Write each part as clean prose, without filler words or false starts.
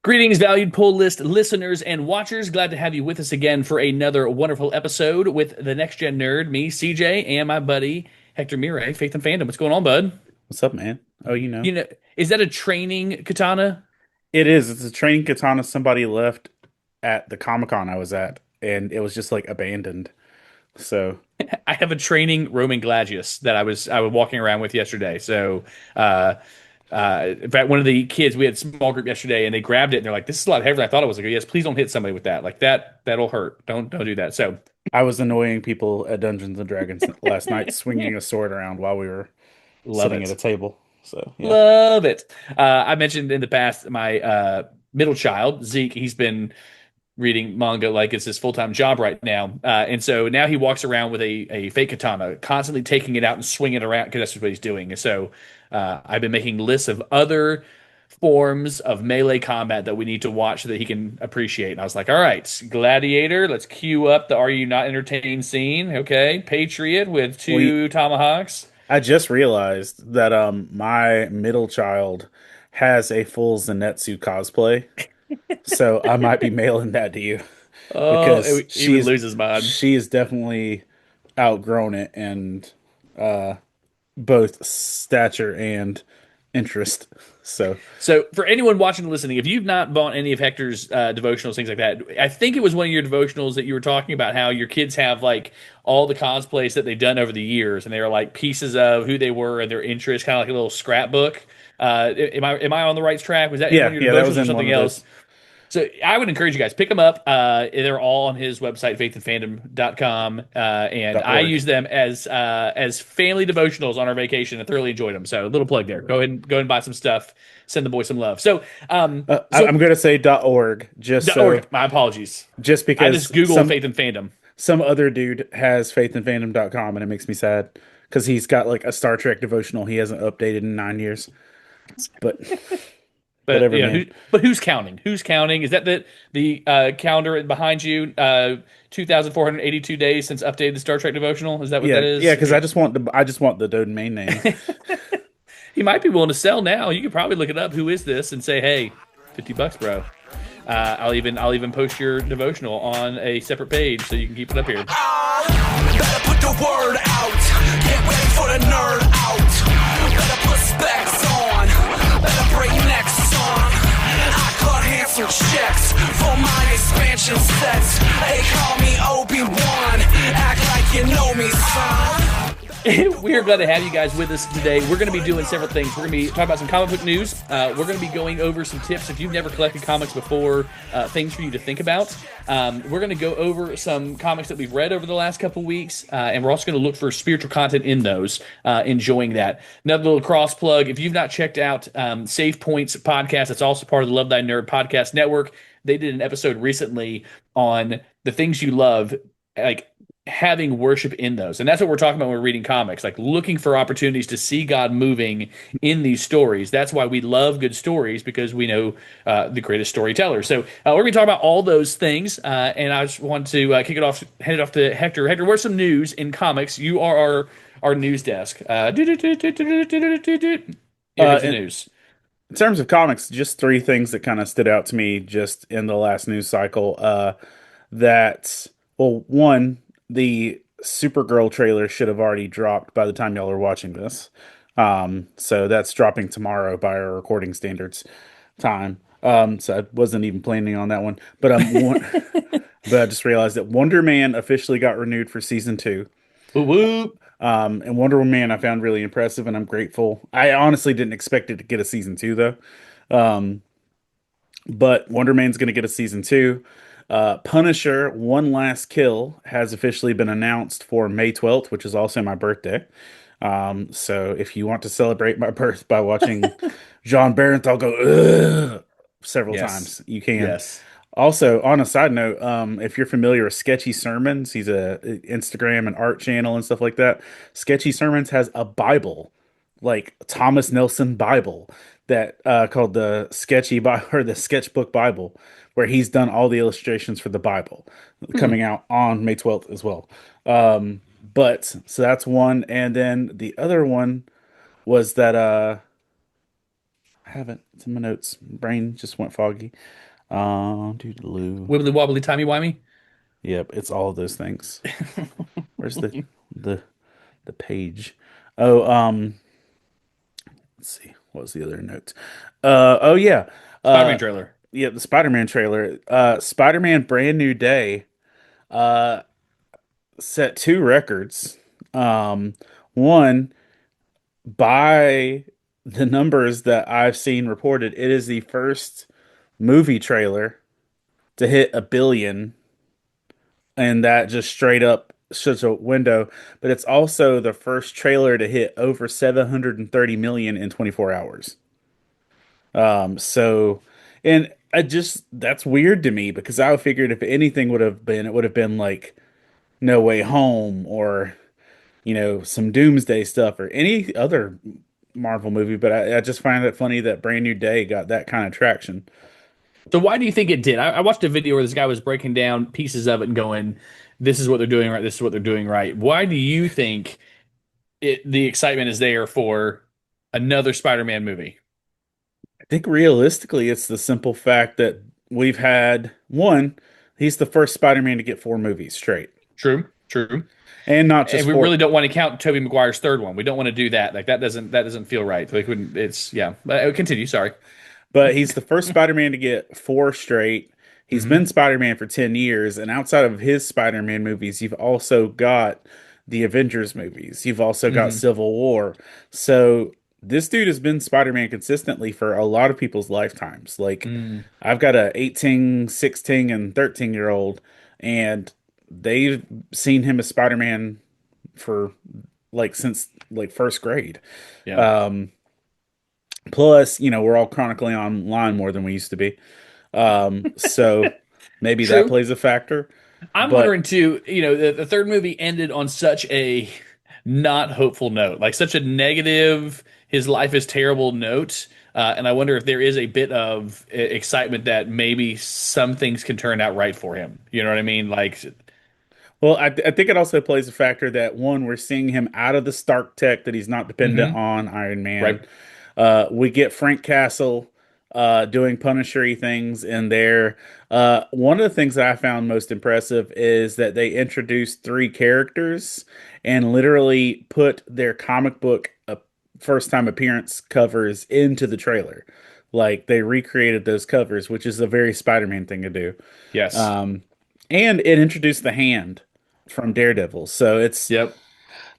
Greetings, valued poll list listeners and watchers. Glad to have you with us again for another wonderful episode with the Next Gen Nerd, me, CJ, and my buddy Hector Mire, Faith and Fandom. What's going on, bud? What's up, man? Oh, You know, is that a training katana? it is. It's a training katana somebody left at the Comic-Con I was at, and it was just like abandoned. So I have a training Roman gladius that I was walking around with yesterday. Uh, in fact, one of the kids we had a small group yesterday, and they grabbed it and they're like, "This is a lot heavier than I thought it was." I go, "Yes, please don't hit somebody with that. Like that'll hurt. Don't do that." So I was annoying people at Dungeons and Dragons last night, swinging a sword around while we were love sitting at a it. table. So yeah. Love it. I mentioned in the past my middle child, Zeke, he's been reading manga like it's his full-time job right now. And so now he walks around with a fake katana, constantly taking it out and swinging it around because that's what he's doing. And so I've been making lists of other forms of melee combat that we need to watch so that he can appreciate. And I was like, all right, Gladiator, let's cue up the Are You Not Entertained scene. Okay. Patriot with Well, two tomahawks. I just realized that my middle child has a full Zenitsu cosplay, so I might be mailing that to you Oh, because he would lose his mind. she is definitely outgrown it and uh both stature and interest. So So, for anyone watching and listening, if you've not bought any of Hector's devotionals, things like that, I think it was one of your devotionals that you were talking about how your kids have like all the cosplays that they've done over the years, and they are like pieces of who they were and their interests, kind of like a little scrapbook. Am I on the right track? Was that in one yeah, of your yeah, that was devotionals or in one something of else? those. So I would encourage you guys pick them up. They're all on his website, faithandfandom.com. And I .org. use them as family devotionals on our vacation and thoroughly enjoyed them. So a little plug there. Go ahead and buy some stuff. Send the boy some love. So I'm going to say .org .org. My apologies. just I because just Google Faith and Fandom. some other dude has faithandfandom.com and it makes me sad because he's got like a Star Trek devotional he hasn't updated in 9 years. But But whatever, man. who's counting? Who's counting? Is that the calendar behind you? 2,482 days since updated the Star Trek devotional. Is that what Yeah, that yeah, is? because I just want the domain name. He might be willing to sell now. You could probably look it up. Who is this? And say, hey, $50, bro. I'll even post your devotional on a separate page so you can keep it up here. Better put the word out. Get ready for the nerd out. Better put specs on. Better break necks on. I cut handsome checks for my expansion sets. They call me Obi-Wan. Act like you know me, son. We are glad to have you guys with us today. We're going to be doing several things. We're going to be talking about some comic book news. We're going to be going over some tips if you've never collected comics before, things for you to think about. We're going to go over some comics that we've read over the last couple weeks, and we're also going to look for spiritual content in those, enjoying that. Another little cross plug, if you've not checked out Save Points podcast, it's also part of the Love Thy Nerd podcast network. They did an episode recently on the things you love, like having worship in those. And that's what we're talking about when we're reading comics, like looking for opportunities to see God moving in these stories. That's why we love good stories, because we know the greatest storyteller. So we're going to talk about all those things. And I just want to kick it off, hand it off to Hector. Hector, where's some news in comics? You are our news desk. Here Uh, comes the in, news. in terms of comics, just three things that kind of stood out to me just in the last news cycle. That well, one, the Supergirl trailer should have already dropped by the time y'all are watching this. So that's dropping tomorrow by our recording standards time. So I wasn't even planning on that one, but but I just realized that Wonder Man officially got renewed for season two. Whoop, whoop. And Wonder Woman I found really impressive, and I'm grateful. I honestly didn't expect it to get a season two though. Um, but Wonder Man's going to get a season two. Punisher: One Last Kill has officially been announced for May 12th, which is also my birthday. So if you want to celebrate my birth by watching John Barenthal go "Ugh" several Yes. times, you can. Yes. Also, on a side note, if you're familiar with Sketchy Sermons, he's a Instagram and art channel and stuff like that. Sketchy Sermons has a Bible, like Thomas Nelson Bible, that called the or the Sketchbook Bible, where he's done all the illustrations for the Bible, Hmm. coming out on May 12th as well. But so that's one, and then the other one was that I haven't. It's in my notes. Brain just went foggy. Doodaloo. Wibbly wobbly timey wimey. Yep, it's all of those things. Where's the the page? Oh, let's see. What was the other note? Oh yeah. Spider-Man Uh, trailer. yeah, the Spider-Man trailer. Spider-Man Brand New Day. Set two records. One, by the numbers that I've seen reported, it is the first movie trailer to hit 1 billion, and that just straight up shuts a window. But it's also the first trailer to hit over 730 million in 24 hours. So, and I just that's weird to me because I figured if anything would have been, it would have been like No Way Home or some Doomsday stuff or any other Marvel movie, but I just find it funny that Brand New Day got that kind of traction. So why do you think it did? I watched a video where this guy was breaking down pieces of it and going, "This is what they're doing right. This is what they're doing right." Why do you think the excitement is there for another Spider-Man movie? I think realistically, it's the simple fact that we've had one, he's the first Spider-Man to get 4 movies straight, True, true. and not And just we four. really don't want to count Tobey Maguire's third one. We don't want to do that. Like that doesn't feel right. Like when it's yeah. But continue. Sorry. But he's the first Spider-Man to get four straight. He's been Hmm. Spider-Man for 10 years, and outside of his Spider-Man movies, you've also got the Avengers movies. You've also got Hmm. Civil War. So this dude has been Spider-Man consistently for a lot of people's lifetimes. Like Mm. I've got a 18, 16, and 13-year-old, and they've seen him as Spider-Man for like since like first grade. Yeah. Um, Plus, we're all chronically online more than we used to be. So maybe that True. plays a factor. I'm But wondering too, the third movie ended on such a not hopeful note, like such a negative, his life is terrible note. And I wonder if there is a bit of excitement that maybe some things can turn out right for him. You know what I mean? Like, well, I think it also plays a factor that one, we're seeing him out of the Stark tech that he's not dependent hmm on Iron right. Man. We get Frank Castle doing Punisher things in there. One of the things that I found most impressive is that they introduced three characters and literally put their comic book first time appearance covers into the trailer. Like they recreated those covers, which is a very Spider-Man thing to do. Yes. Um, and it introduced the Hand from Daredevil. So Yep.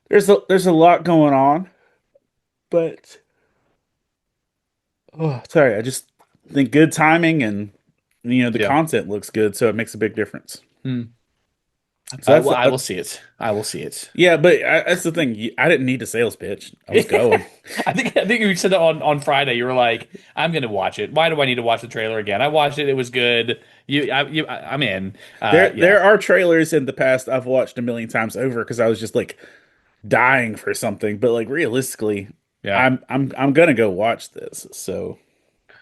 there's a lot going on, but oh, sorry, I just think good timing and the Yeah. content looks good, so it makes a big difference. Mm. So that's Well, I will see it. I will see it. yeah, but that's the thing. I didn't need a sales pitch. I was going. I think you said that on Friday. You were like, "I'm going to watch it. Why do I need to watch the trailer again? I watched it. It was good. I'm in. There Yeah, are trailers in the past I've watched a million times over because I was just like dying for something. But like realistically, yeah. I'm gonna go watch this. So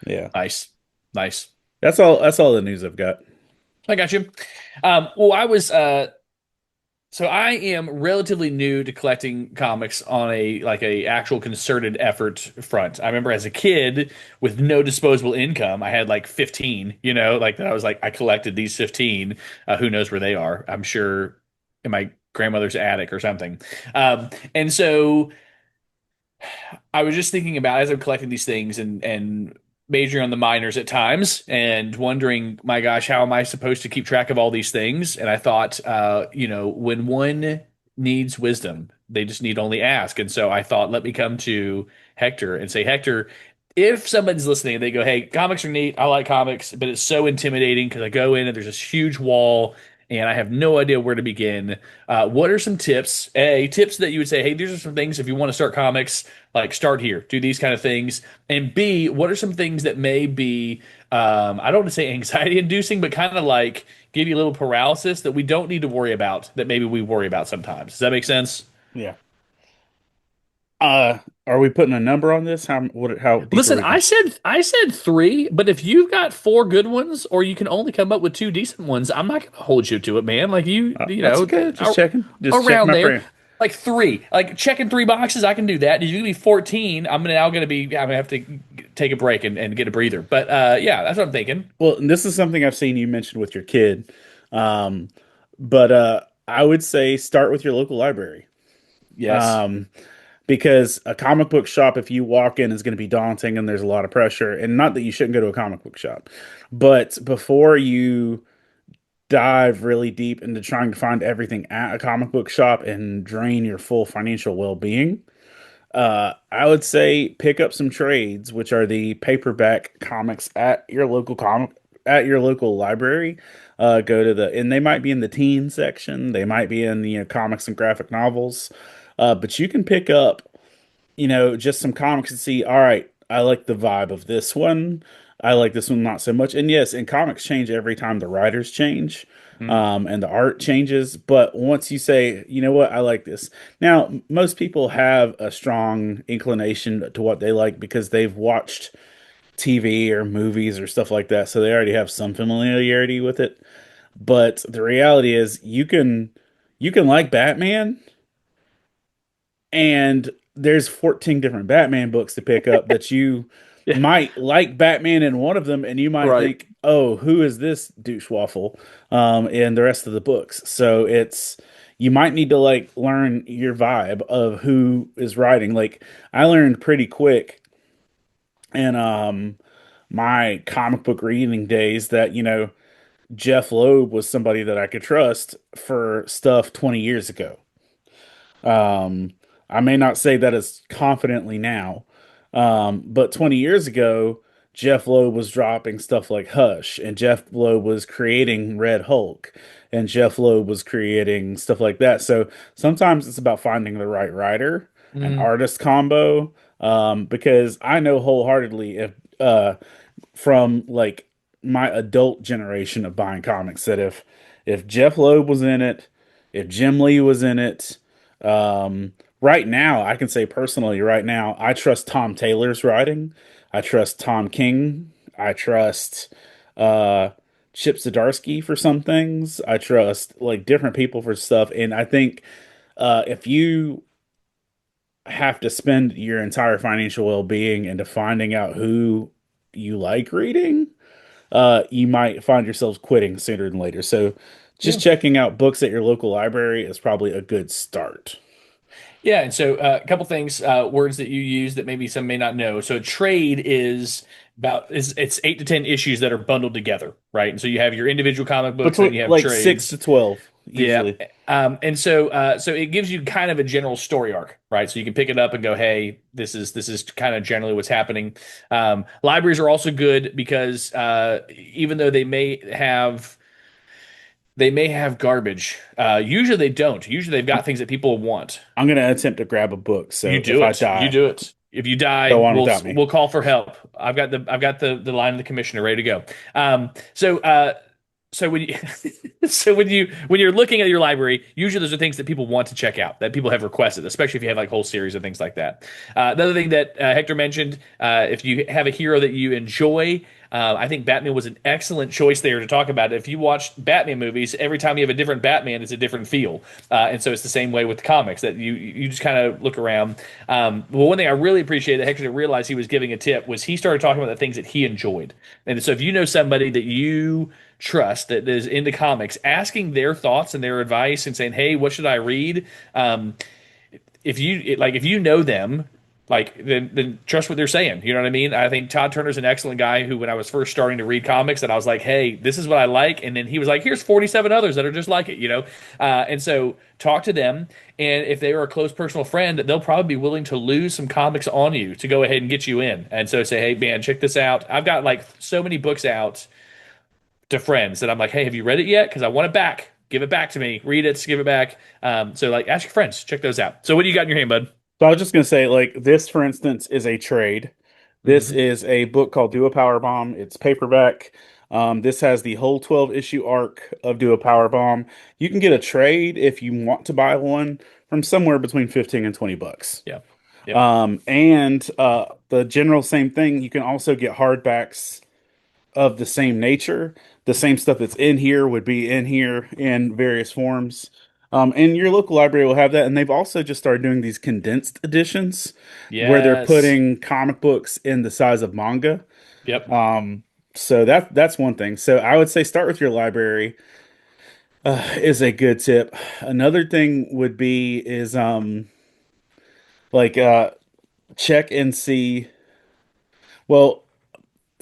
yeah, Nice, nice. that's all the news I've got. I got you. Well, I was so I am relatively new to collecting comics on a actual concerted effort front. I remember as a kid with no disposable income, I had like 15, like that I was like I collected these 15. Who knows where they are? I'm sure in my grandmother's attic or something. And so I was just thinking about as I'm collecting these things and majoring on the minors at times and wondering, my gosh, how am I supposed to keep track of all these things? And I thought, when one needs wisdom, they just need only ask. And so I thought, let me come to Hector and say, Hector, if somebody's listening and they go, hey, comics are neat, I like comics, but it's so intimidating because I go in and there's this huge wall and I have no idea where to begin. What are some tips? Tips that you would say, hey, these are some things if you want to start comics, like start here, do these kind of things. And B, what are some things that may be, I don't want to say anxiety inducing, but kind of like give you a little paralysis that we don't need to worry about that maybe we worry about sometimes. Does that make sense? Yeah. Are we putting a number on this? How deep are Listen, we I going? said I said three, but if you've got four good ones, or you can only come up with two decent ones, I'm not going to hold you to it, man. Like That's okay. Just checking. Just check around my there. brain. Like three, like checking three boxes, I can do that. Did you give me 14? I'm gonna have to take a break and get a breather. But yeah, that's what I'm thinking. Well, and this is something I've seen you mention with your kid. Um, but I would say start with your local library. Yes. Um, because a comic book shop, if you walk in, is going to be daunting and there's a lot of pressure. And not that you shouldn't go to a comic book shop, but before you dive really deep into trying to find everything at a comic book shop and drain your full financial well-being, I would say pick up some trades, which are the paperback comics at your local library. Go to the and they might be in the teen section, they might be in the comics and graphic novels, but you can pick up just some comics and see, all right, I like the vibe of this one. I like this one not so much. And yes, and comics change every time the writers change, Mm. and the art changes. But once you say, you know what, I like this. Now, most people have a strong inclination to what they like because they've watched TV or movies or stuff like that. So they already have some familiarity with it. But the reality is you can like Batman and there's 14 different Batman books to pick up that you Yeah. might like Batman in one of them, and you might Right. think, "Oh, who is this douche waffle?" In the rest of the books. So you might need to like learn your vibe of who is writing. Like I learned pretty quick in my comic book reading days that Jeff Loeb was somebody that I could trust for stuff 20 years ago. Um, I may not say that as confidently now, but 20 years ago, Jeff Loeb was dropping stuff like Hush, and Jeff Loeb was creating Red Hulk, and Jeff Loeb was creating stuff like that. So sometimes it's about finding the right writer, an Mm. artist combo, because I know wholeheartedly if from like my adult generation of buying comics that if Jeff Loeb was in it, if Jim Lee was in it, right now I can say personally right now I trust Tom Taylor's writing. I trust Tom King. I trust uh Chip Zdarsky for some things. I trust like different people for stuff, and I think if you have to spend your entire financial well-being into finding out who you like reading, you might find yourselves quitting sooner than later. So Yeah. just checking out books at your local library is probably a good start. Yeah, and so a couple things, words that you use that maybe some may not know. So a trade is about is it's 8 to 10 issues that are bundled together, right? And so you have your individual comic books, Between then you have like 6 to 12, yeah. usually. And so it gives you kind of a general story arc, right? So you can pick it up and go, hey, this is kind of generally what's happening. Libraries are also good because even though they may have garbage, usually they don't. Usually they've got things that people want. I'm gonna attempt to grab a book, You so if do I it. You die, do it. If you die, go on without me. we'll call for help. I've got the line of the commissioner ready to go. So so when you so when you're looking at your library, usually those are things that people want to check out, that people have requested, especially if you have like whole series of things like that. Another thing that Hector mentioned, if you have a hero that you enjoy, I think Batman was an excellent choice there to talk about. If you watch Batman movies, every time you have a different Batman, it's a different feel, and so it's the same way with the comics that you just kind of look around. Well, one thing I really appreciated that Hector didn't realize he was giving a tip was he started talking about the things that he enjoyed, and so if you know somebody that you trust that is into comics, asking their thoughts and their advice and saying, "Hey, what should I read?" If you know them, like then trust what they're saying. You know what I mean? I think Todd Turner's an excellent guy who, when I was first starting to read comics, and I was like, "Hey, this is what I like," and then he was like, "Here's 47 others that are just like it," you know. And so talk to them, and if they are a close personal friend, they'll probably be willing to lose some comics on you to go ahead and get you in. And so say, "Hey, man, check this out. I've got like so many books out to friends that I'm like, hey, have you read it yet? Because I want it back. Give it back to me. Read it, give it back." So like, ask your friends, check those out. So what do you got in your hand, bud? So I was just gonna say, like this, for instance, is a trade. This Hmm. is a book called Do a Power Bomb. It's paperback. This has the whole 12 issue arc of Do a Power Bomb. You can get a trade if you want to buy one from somewhere between 15 and 20 bucks. Yeah. Yep. And the general same thing. You can also get hardbacks of the same nature. The same stuff that's in here would be in here in various forms. And your local library will have that, and they've also just started doing these condensed editions where they're Yes. putting comic books in the size of manga. Yep. So that's one thing. So I would say start with your library is a good tip. Another thing would be is like check and see. Well,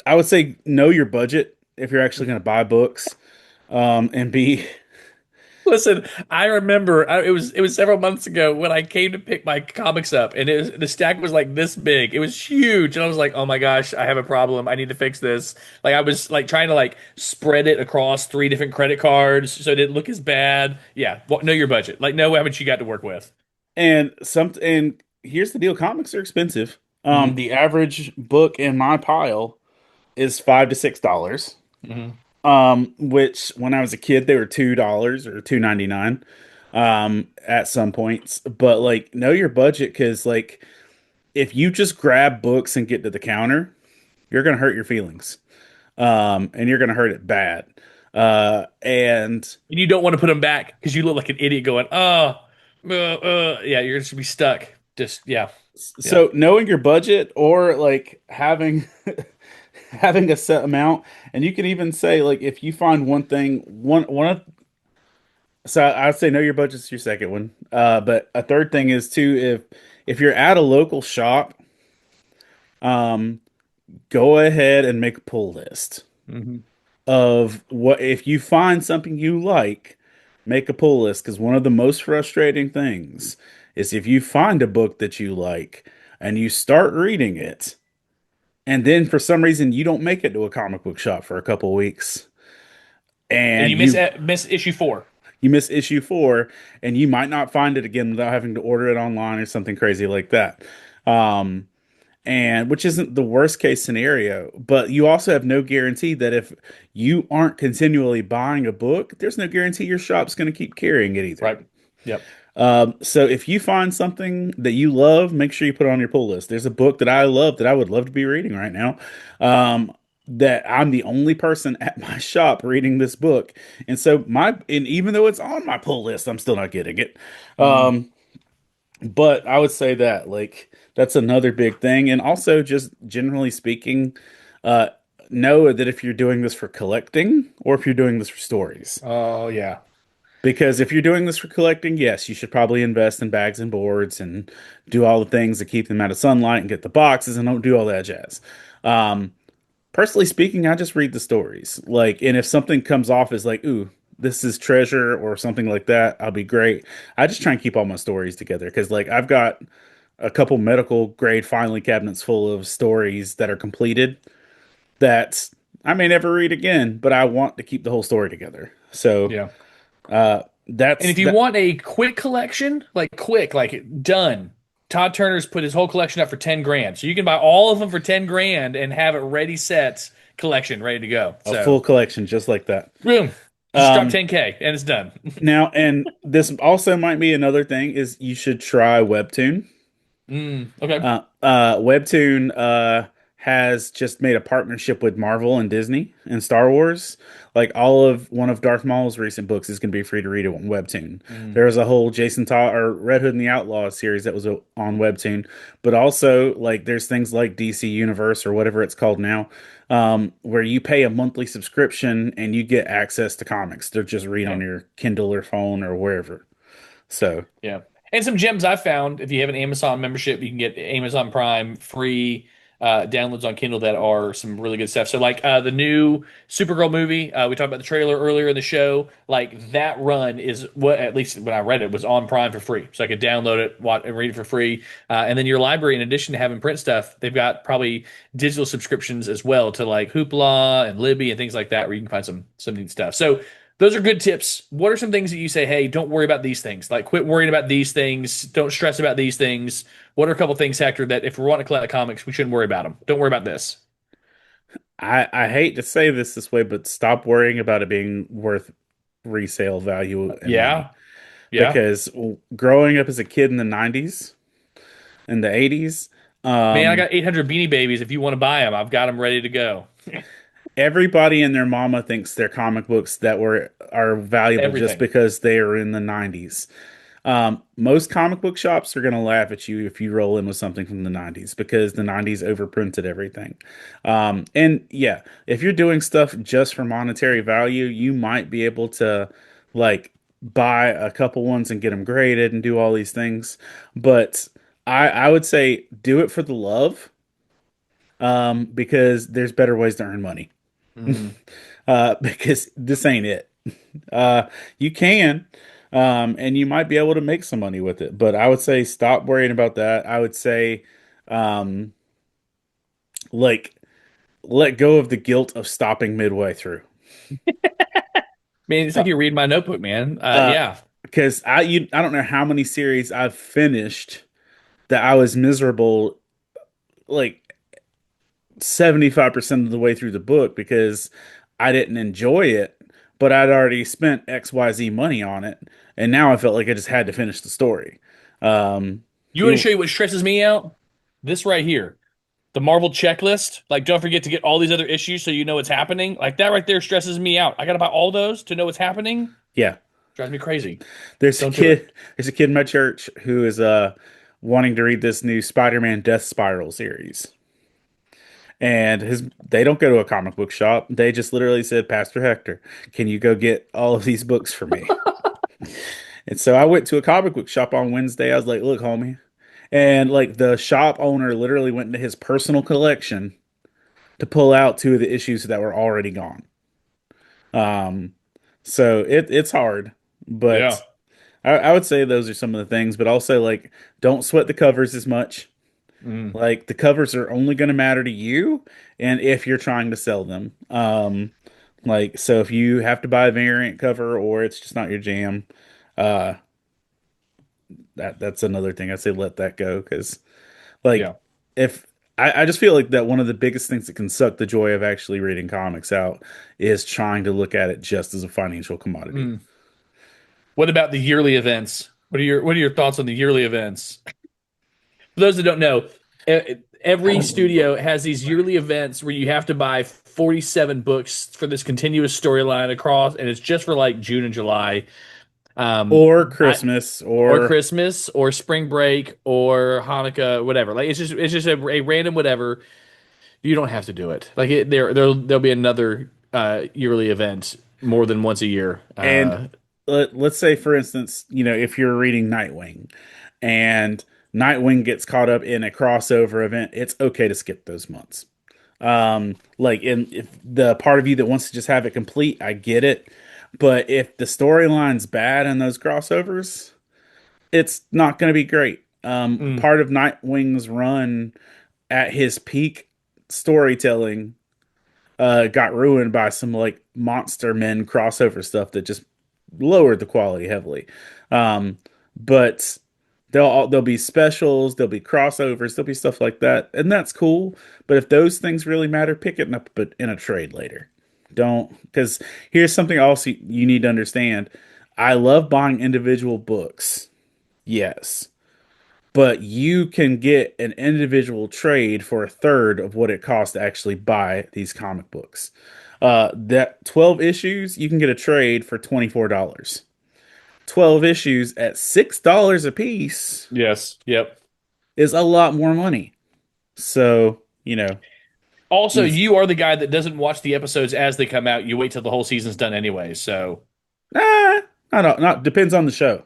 I would say know your budget if you're actually going to buy books. And be Listen, I remember it was several months ago when I came to pick my comics up, and the stack was like this big. It was huge, and I was like, "Oh my gosh, I have a problem. I need to fix this." Like I was like trying to like spread it across three different credit cards so it didn't look as bad. Yeah, know your budget. Like know how much you got to work with. and here's the deal: comics are expensive. Hmm. The average book in my pile is $5 to $6. Hmm. Which when I was a kid they were $2 or $2.99 at some points. But like know your budget because like if you just grab books and get to the counter, you're gonna hurt your feelings. And you're gonna hurt it bad. And And you don't want to put them back because you look like an idiot going, "Oh, yeah." You're just be stuck. Just yeah, yeah. so knowing your budget or like having having a set amount, and you can even say like if you find one thing, one of so I'd say know your budget's your second one. But a third thing is too if you're at a local shop, um, go ahead and make a pull list Hmm. of what if you find something you like, make a pull list because one of the most frustrating things is if you find a book that you like and you start reading it, and then for some reason you don't make it to a comic book shop for a couple weeks, And and you miss issue 4. you miss issue four, and you might not find it again without having to order it online or something crazy like that. Um, and which isn't the worst case scenario, but you also have no guarantee that if you aren't continually buying a book, there's no guarantee your shop's going to keep carrying it either. Right. Yep. So if you find something that you love, make sure you put it on your pull list. There's a book that I love that I would love to be reading right now. Um, that I'm the only person at my shop reading this book. And so and even though it's on my pull list, I'm still not getting it. Mm. Um, but I would say that like that's another big thing. And also just generally speaking, uh, know that if you're doing this for collecting or if you're doing this for stories. Oh yeah. Because if you're doing this for collecting, yes, you should probably invest in bags and boards and do all the things to keep them out of sunlight and get the boxes and don't do all that jazz. Um, Personally speaking, I just read the stories. Like, and if something comes off as like, ooh, this is treasure or something like that, I'll be great. I just try and keep all my stories together because, like, I've got a couple medical grade filing cabinets full of stories that are completed that I may never read again, but I want to keep the whole story together. So, Yeah. And that's if you that. want a quick collection, like quick, like done, Todd Turner's put his whole collection up for 10 grand. So you can buy all of them for 10 grand and have it ready set collection ready to go. A So full collection just like that. boom. Just drop Um, 10K and it's done. Now, and this also might be another thing is you should try Webtoon. Okay. Webtoon has just made a partnership with Marvel and Disney and Star Wars. Like all of one of Darth Maul's recent books is going to be free to read on Webtoon. Mm. There was a whole Jason Todd or Red Hood and the Outlaw series that was on Webtoon, but also like there's things like DC Universe or whatever it's called now, where you pay a monthly subscription and you get access to comics to just read Yeah. on your Kindle or phone or wherever. So Yeah. And some gems I found, if you have an Amazon membership, you can get Amazon Prime free downloads on Kindle that are some really good stuff. So, like the new Supergirl movie, we talked about the trailer earlier in the show. Like that run is what, at least when I read it, was on Prime for free. So I could download it, watch, and read it for free. And then your library, in addition to having print stuff, they've got probably digital subscriptions as well to like Hoopla and Libby and things like that, where you can find some neat stuff. So those are good tips. What are some things that you say, hey, don't worry about these things? Like, quit worrying about these things. Don't stress about these things. What are a couple things, Hector, that if we want to collect comics, we shouldn't worry about them? Don't worry about this. I hate to say this way, but stop worrying about it being worth resale value and money. Yeah. Yeah. Because growing up as a kid in the 90s and the 80s, Man, I um, got 800 Beanie Babies. If you want to buy them, I've got them ready to go. everybody and their mama thinks they're comic books that were are valuable just Everything. because they are in the 90s. Most comic book shops are going to laugh at you if you roll in with something from the 90s because the 90s overprinted everything. And yeah, if you're doing stuff just for monetary value, you might be able to like buy a couple ones and get them graded and do all these things. But I would say do it for the love, because there's better ways to earn money. Mm. Because this ain't it. Uh, you can, and you might be able to make some money with it. But I would say stop worrying about that. I would say, um, like, let go of the guilt of stopping midway through. Man, it's like Uh, you read my notebook, man. uh, Yeah. because I don't know how many series I've finished that I was miserable like 75% of the way through the book because I didn't enjoy it, but I'd already spent XYZ money on it, and now I felt like I just had to finish the story. You want to It, show you what stresses me out? This right here. The Marvel checklist. Like, don't forget to get all these other issues so you know what's happening. Like, that right there stresses me out. I got to buy all those to know what's happening. yeah, Drives me crazy. there's a Don't do it. kid, there's a kid in my church who is wanting to read this new Spider-Man Death Spiral series. And his they don't go to a comic book shop. They just literally said, Pastor Hector, can you go get all of these books for me? And so I went to a comic book shop on Wednesday. I was like, look, homie. And like the shop owner literally went into his personal collection to pull out two of the issues that were already gone. Um, so it's hard, Yeah. but I would say those are some of the things. But also like, don't sweat the covers as much. Mm. Like the covers are only going to matter to you, and if you're trying to sell them. Like so, if you have to buy a variant cover or it's just not your jam, uh, that's another thing. I say let that go because like Yeah. if I just feel like that one of the biggest things that can suck the joy of actually reading comics out is trying to look at it just as a financial commodity. Mm. What about the yearly events? What are your thoughts on the yearly events? For those that don't know, every studio has these yearly events where you have to buy 47 books for this continuous storyline across, and it's just for like June and July. Um, Or I Christmas or or Christmas or spring break or Hanukkah, whatever. Like it's just a random whatever. You don't have to do it. Like there'll be another yearly event more than once a year. and let's say for instance, if you're reading Nightwing and Nightwing gets caught up in a crossover event, it's okay to skip those months. Like in if the part of you that wants to just have it complete, I get it. But if the storyline's bad in those crossovers, it's not going to be great. mm, Part of Nightwing's run at his peak storytelling got ruined by some like monster men crossover stuff that just lowered the quality heavily. But there'll be specials, there'll be crossovers, there'll be stuff like that, and that's cool. But if those things really matter, pick it up but in a trade later. Don't because here's something else you need to understand. I love buying individual books. Yes. But you can get an individual trade for a third of what it costs to actually buy these comic books. That 12 issues, you can get a trade for $24. 12 issues at $6 a piece yes, yep. is a lot more money. So, Also, use you are the guy that doesn't watch the episodes as they come out. You wait till the whole season's done anyway. So I don't not depends on the show.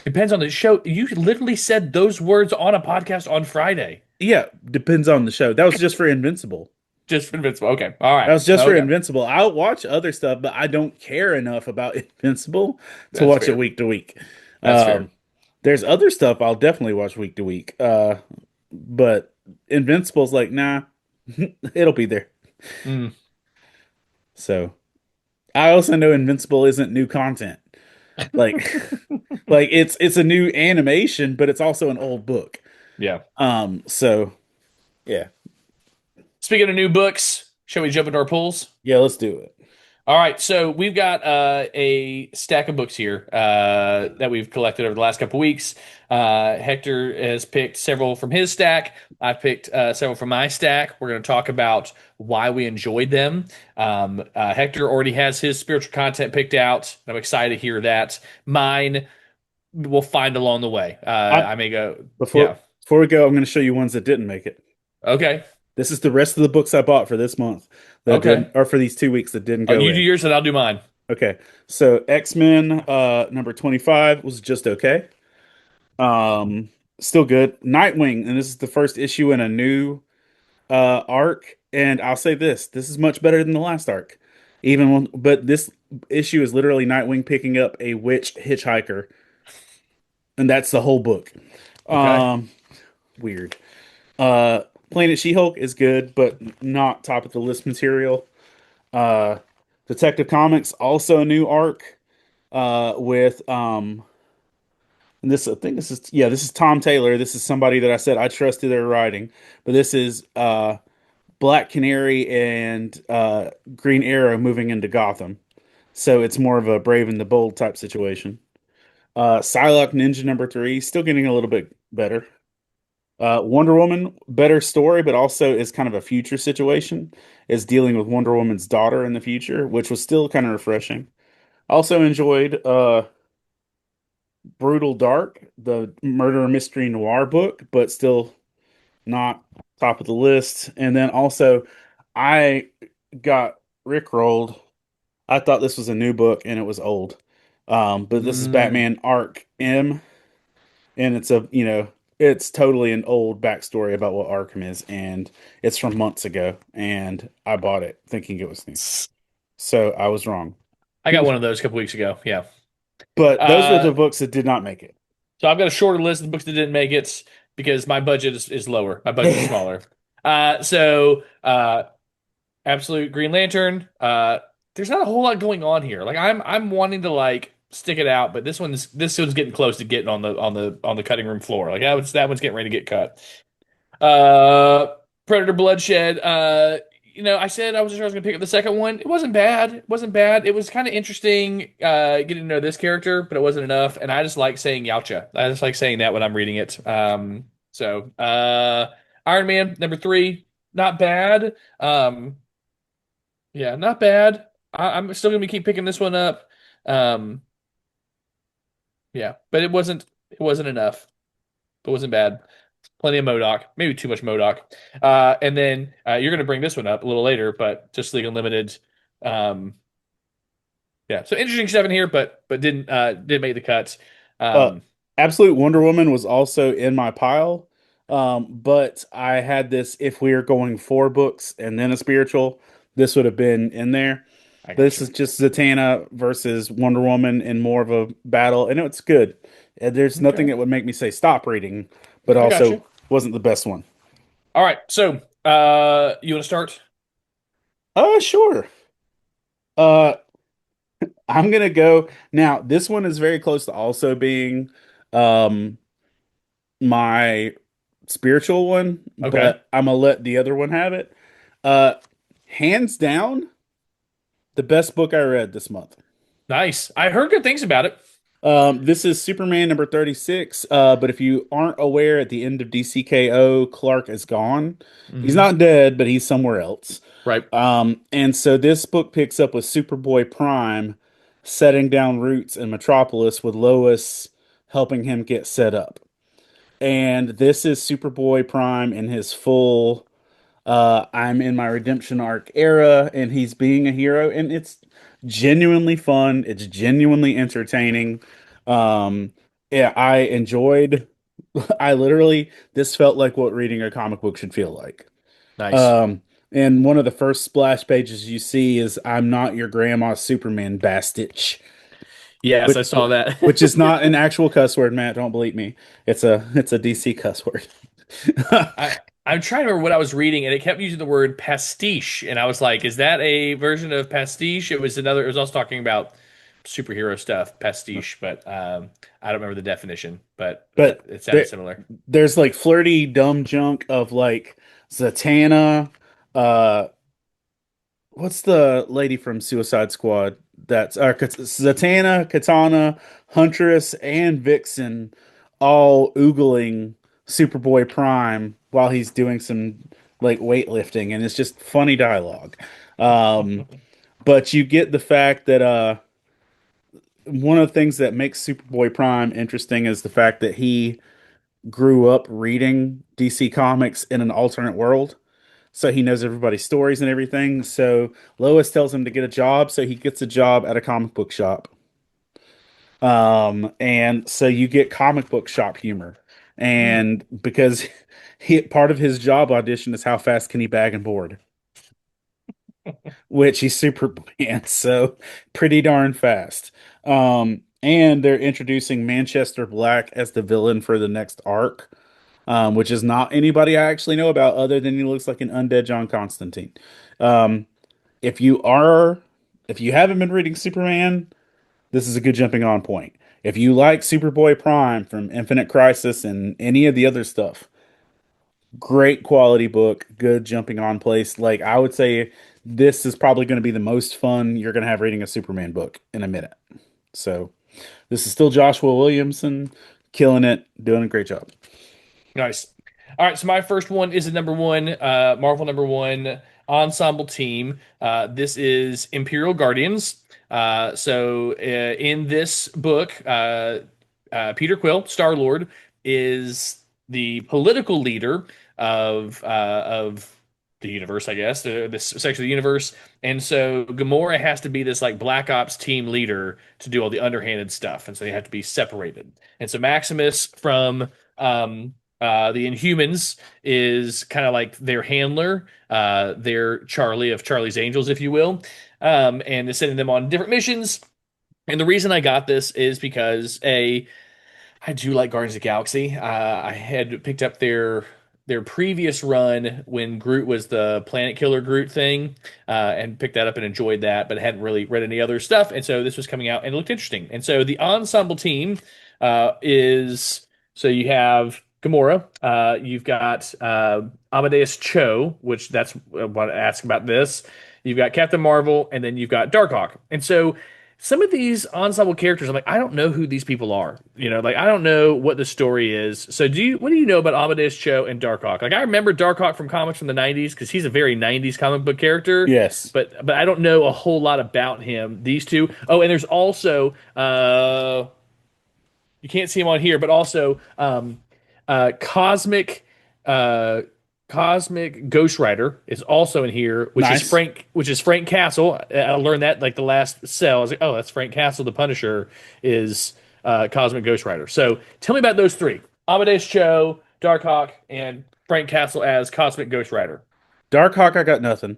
depends on the show. You literally said those words on a podcast on Friday. Yeah, depends on the show. That was just for Invincible. Just for Invincible. Okay. All That right. was just for Okay. Invincible. I'll watch other stuff, but I don't care enough about Invincible to That's watch it fair. week to week. That's fair. Um, there's other stuff I'll definitely watch week to week. But Invincible's like, nah, it'll be there. Mm, So I also know Invincible isn't new content. Like, like it's a new animation, but it's also an old book. yeah. So yeah, Speaking of new books, shall we jump into our pools? yeah, let's do it. All right, so we've got a stack of books here that we've collected over the last couple weeks. Hector has picked several from his stack. I've picked several from my stack. We're going to talk about why we enjoyed them. Hector already has his spiritual content picked out. I'm excited to hear that. Mine we'll find along the way. I I may go, before yeah, before we go, I'm going to show you ones that didn't make it. okay, This is the rest of the books I bought for this month that didn't, okay. or for these 2 weeks that didn't Oh, go you do in. yours and I'll do mine. Okay, so X-Men number 25 was just okay. Um, Still good. Nightwing, and this is the first issue in a new arc, and I'll say this is much better than the last arc. But this issue is literally Nightwing picking up a witch hitchhiker, and that's the whole book. Okay. Um, Weird. Uh, Planet She-Hulk is good, but not top of the list material. Uh, Detective Comics also a new arc with and this I think this is yeah, this is Tom Taylor. This is somebody that I said I trusted their writing, but this is Black Canary and Green Arrow moving into Gotham. So it's more of a Brave and the Bold type situation. Psylocke Ninja number 3, still getting a little bit better. Wonder Woman, better story, but also is kind of a future situation, is dealing with Wonder Woman's daughter in the future, which was still kind of refreshing. Also enjoyed Brutal Dark, the murder mystery noir book, but still not top of the list. And then also, I got rickrolled. I thought this was a new book and it was old. But this is Mm, Batman Arc M, and it's it's totally an old backstory about what Arkham is, and it's from months ago, and I bought it thinking it was new. So I was wrong. I got one of those a couple weeks ago. Yeah. But those are Uh, the books that did not make so I've got a shorter list of books that didn't make it because my budget is lower. My budget's it. smaller. So Absolute Green Lantern. There's not a whole lot going on here. Like I'm wanting to like stick it out, but this one's getting close to getting on the cutting room floor. Like that one's getting ready to get cut. Uh, Predator Bloodshed. I said I wasn't sure I was gonna pick up the second one. It wasn't bad. It wasn't bad. It was kind of interesting getting to know this character, but it wasn't enough. And I just like saying Yautja. I just like saying that when I'm reading it. So Iron Man number 3, not bad. Yeah, not bad. I'm still gonna be keep picking this one up. Um, yeah, but it wasn't enough. It wasn't bad. Plenty of Modoc, maybe too much Modoc. And then you're going to bring this one up a little later, but Just League Unlimited. Um, yeah, so interesting stuff in here, but didn't make the cuts. Uh, Um, Absolute Wonder Woman was also in my pile. But I had this, if we are going 4 books and then a spiritual, this would have been in there. I got This you. is just Zatanna versus Wonder Woman in more of a battle, and it's good. There's nothing Okay, that would make me say stop reading, but I got also you. wasn't the best one. All right, so you want to start? Sure. Uh, I'm gonna go now. This one is very close to also being um my spiritual one, Okay, but I'm gonna let the other one have it. Uh, Hands down, the best book I read this month. nice. I heard good things about it. This is Superman number 36. But if you aren't aware, at the end of DCKO, Clark is gone. He's Hmm. not dead, but he's somewhere else. Right. And so this book picks up with Superboy Prime setting down roots in Metropolis with Lois helping him get set up. And this is Superboy Prime in his full I'm in my redemption arc era, and he's being a hero, and it's genuinely fun. It's genuinely entertaining. Um, yeah, I enjoyed. I literally this felt like what reading a comic book should feel like. Nice. Um, and one of the first splash pages you see is "I'm not your grandma's Superman, Bastich," Yes, which I saw which is that. not an actual cuss word, Matt. Don't believe me. It's a DC cuss word. I I'm trying to remember what I was reading, and it kept using the word pastiche, and I was like, "Is that a version of pastiche?" It was another. It was also talking about superhero stuff, pastiche, but I don't remember the definition, but But it sounded there, similar. there's like flirty dumb junk of like Zatanna, uh what's the lady from Suicide Squad? That's Zatanna, Katana, Huntress, and Vixen all oogling Superboy Prime while he's doing some like weightlifting, and it's just funny dialogue. Um, but you get the fact that one of the things that makes Superboy Prime interesting is the fact that he grew up reading DC Comics in an alternate world. So he knows everybody's stories and everything. So Lois tells him to get a job, so he gets a job at a comic book shop. And so you get comic book shop humor. Hmm. And because he part of his job audition is how fast can he bag and board, which he's super bland, so pretty darn fast. And they're introducing Manchester Black as the villain for the next arc, which is not anybody I actually know about other than he looks like an undead John Constantine. Um, if you are, if you haven't been reading Superman, this is a good jumping on point. If you like Superboy Prime from Infinite Crisis and any of the other stuff, great quality book, good jumping on place. Like I would say this is probably going to be the most fun you're going to have reading a Superman book in a minute. So, this is still Joshua Williamson killing it, doing a great job. Nice. All right, so my first one is a number one, Marvel number one ensemble team. This is Imperial Guardians. In this book, Peter Quill, Star Lord, is the political leader of the universe, I guess, this section of the universe. And so Gamora has to be this like Black Ops team leader to do all the underhanded stuff, and so they have to be separated. And so Maximus from the Inhumans is kind of like their handler, their Charlie of Charlie's Angels, if you will, and is sending them on different missions. And the reason I got this is because I do like Guardians of the Galaxy. I had picked up their previous run when Groot was the Planet Killer Groot thing, and picked that up and enjoyed that, but hadn't really read any other stuff. And so this was coming out and it looked interesting. And so the ensemble team is so you have Gamora, you've got Amadeus Cho, which that's what I ask about this. You've got Captain Marvel, and then you've got Darkhawk. And so some of these ensemble characters, I'm like, I don't know who these people are. Like I don't know what the story is. So what do you know about Amadeus Cho and Darkhawk? Like I remember Darkhawk from comics from the 90s because he's a very 90s comic book character, Yes. but I don't know a whole lot about him. These two. Oh, and there's also you can't see him on here, but also Cosmic uh, Cosmic Ghost Rider is also in here, Nice. Which is Frank Castle. I learned that like the last cell. I was like, oh, that's Frank Castle. The Punisher is Cosmic Ghost Rider. So tell me about those three: Amadeus Cho, Darkhawk, and Frank Castle as Cosmic Ghost Rider. Darkhawk, I got nothing.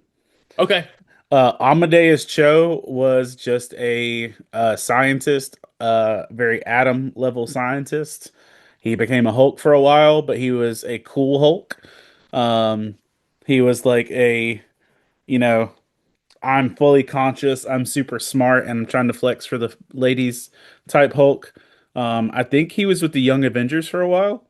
Okay, Amadeus Cho was just a scientist, very atom level scientist. He became a Hulk for a while, but he was a cool Hulk. Um, he was like you know, I'm fully conscious, I'm super smart, and I'm trying to flex for the ladies type Hulk. I think he was with the Young Avengers for a while.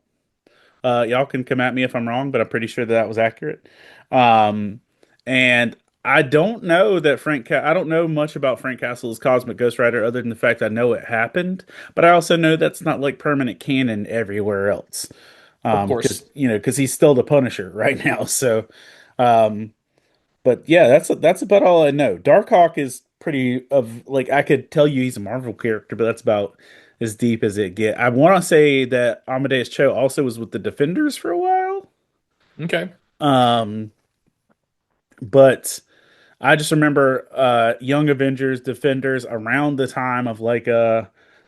Y'all can come at me if I'm wrong, but I'm pretty sure that was accurate. Um, and I don't know that I don't know much about Frank Castle's Cosmic Ghost Rider other than the fact I know it happened, but I also know that's not like permanent canon everywhere else. of Because course. because he's still the Punisher right now. So, um, but yeah, that's about all I know. Darkhawk is pretty of like I could tell you he's a Marvel character, but that's about as deep as it get. I want to say that Amadeus Cho also was with the Defenders for a while. Okay. Um, but I just remember Young Avengers, Defenders around the time of like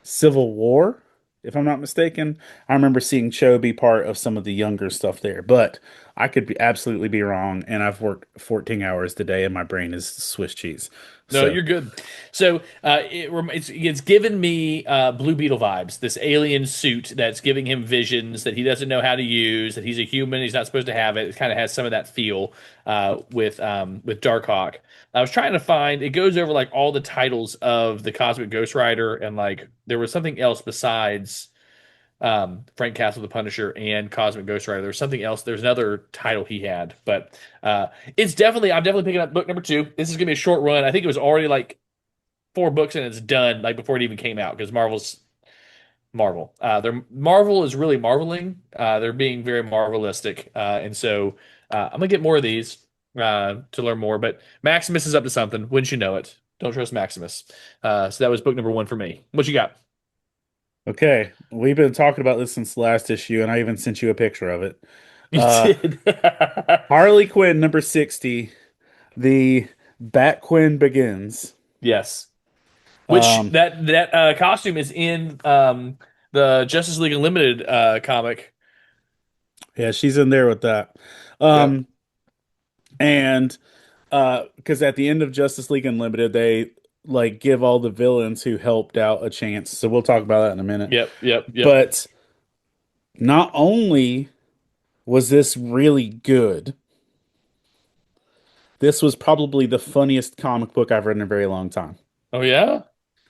Civil War, if I'm not mistaken. I remember seeing Cho be part of some of the younger stuff there, but I could be absolutely be wrong. And I've worked 14 hours today, and my brain is Swiss cheese. No, So you're good. So it's given me Blue Beetle vibes. This alien suit that's giving him visions that he doesn't know how to use. That he's a human. He's not supposed to have it. It kind of has some of that feel with Darkhawk. I was trying to find. It goes over like all the titles of the Cosmic Ghost Rider, and like there was something else besides. Frank Castle, the Punisher, and Cosmic Ghost Rider. There's something else. There's another title he had, but it's definitely I'm definitely picking up book number two. This is gonna be a short run. I think it was already like four books and it's done like before it even came out because Marvel's Marvel. Their Marvel is really marveling. They're being very Marvelistic, and so I'm gonna get more of these to learn more. But Maximus is up to something. Wouldn't you know it? Don't trust Maximus. So that was book number one for me. What you got? Okay, we've been talking about this since the last issue, and I even sent you a picture of it. You Uh, did. Harley Quinn number 60, the Bat Quinn begins. Yes. Which Um, that costume is in the Justice League Unlimited comic. yeah, she's in there with that. Yep. Um, and because at the end of Justice League Unlimited, they like give all the villains who helped out a chance. So we'll talk about that in a minute. Yep. Yep. Yep. But not only was this really good, this was probably the funniest comic book I've read in a very long time. Oh yeah.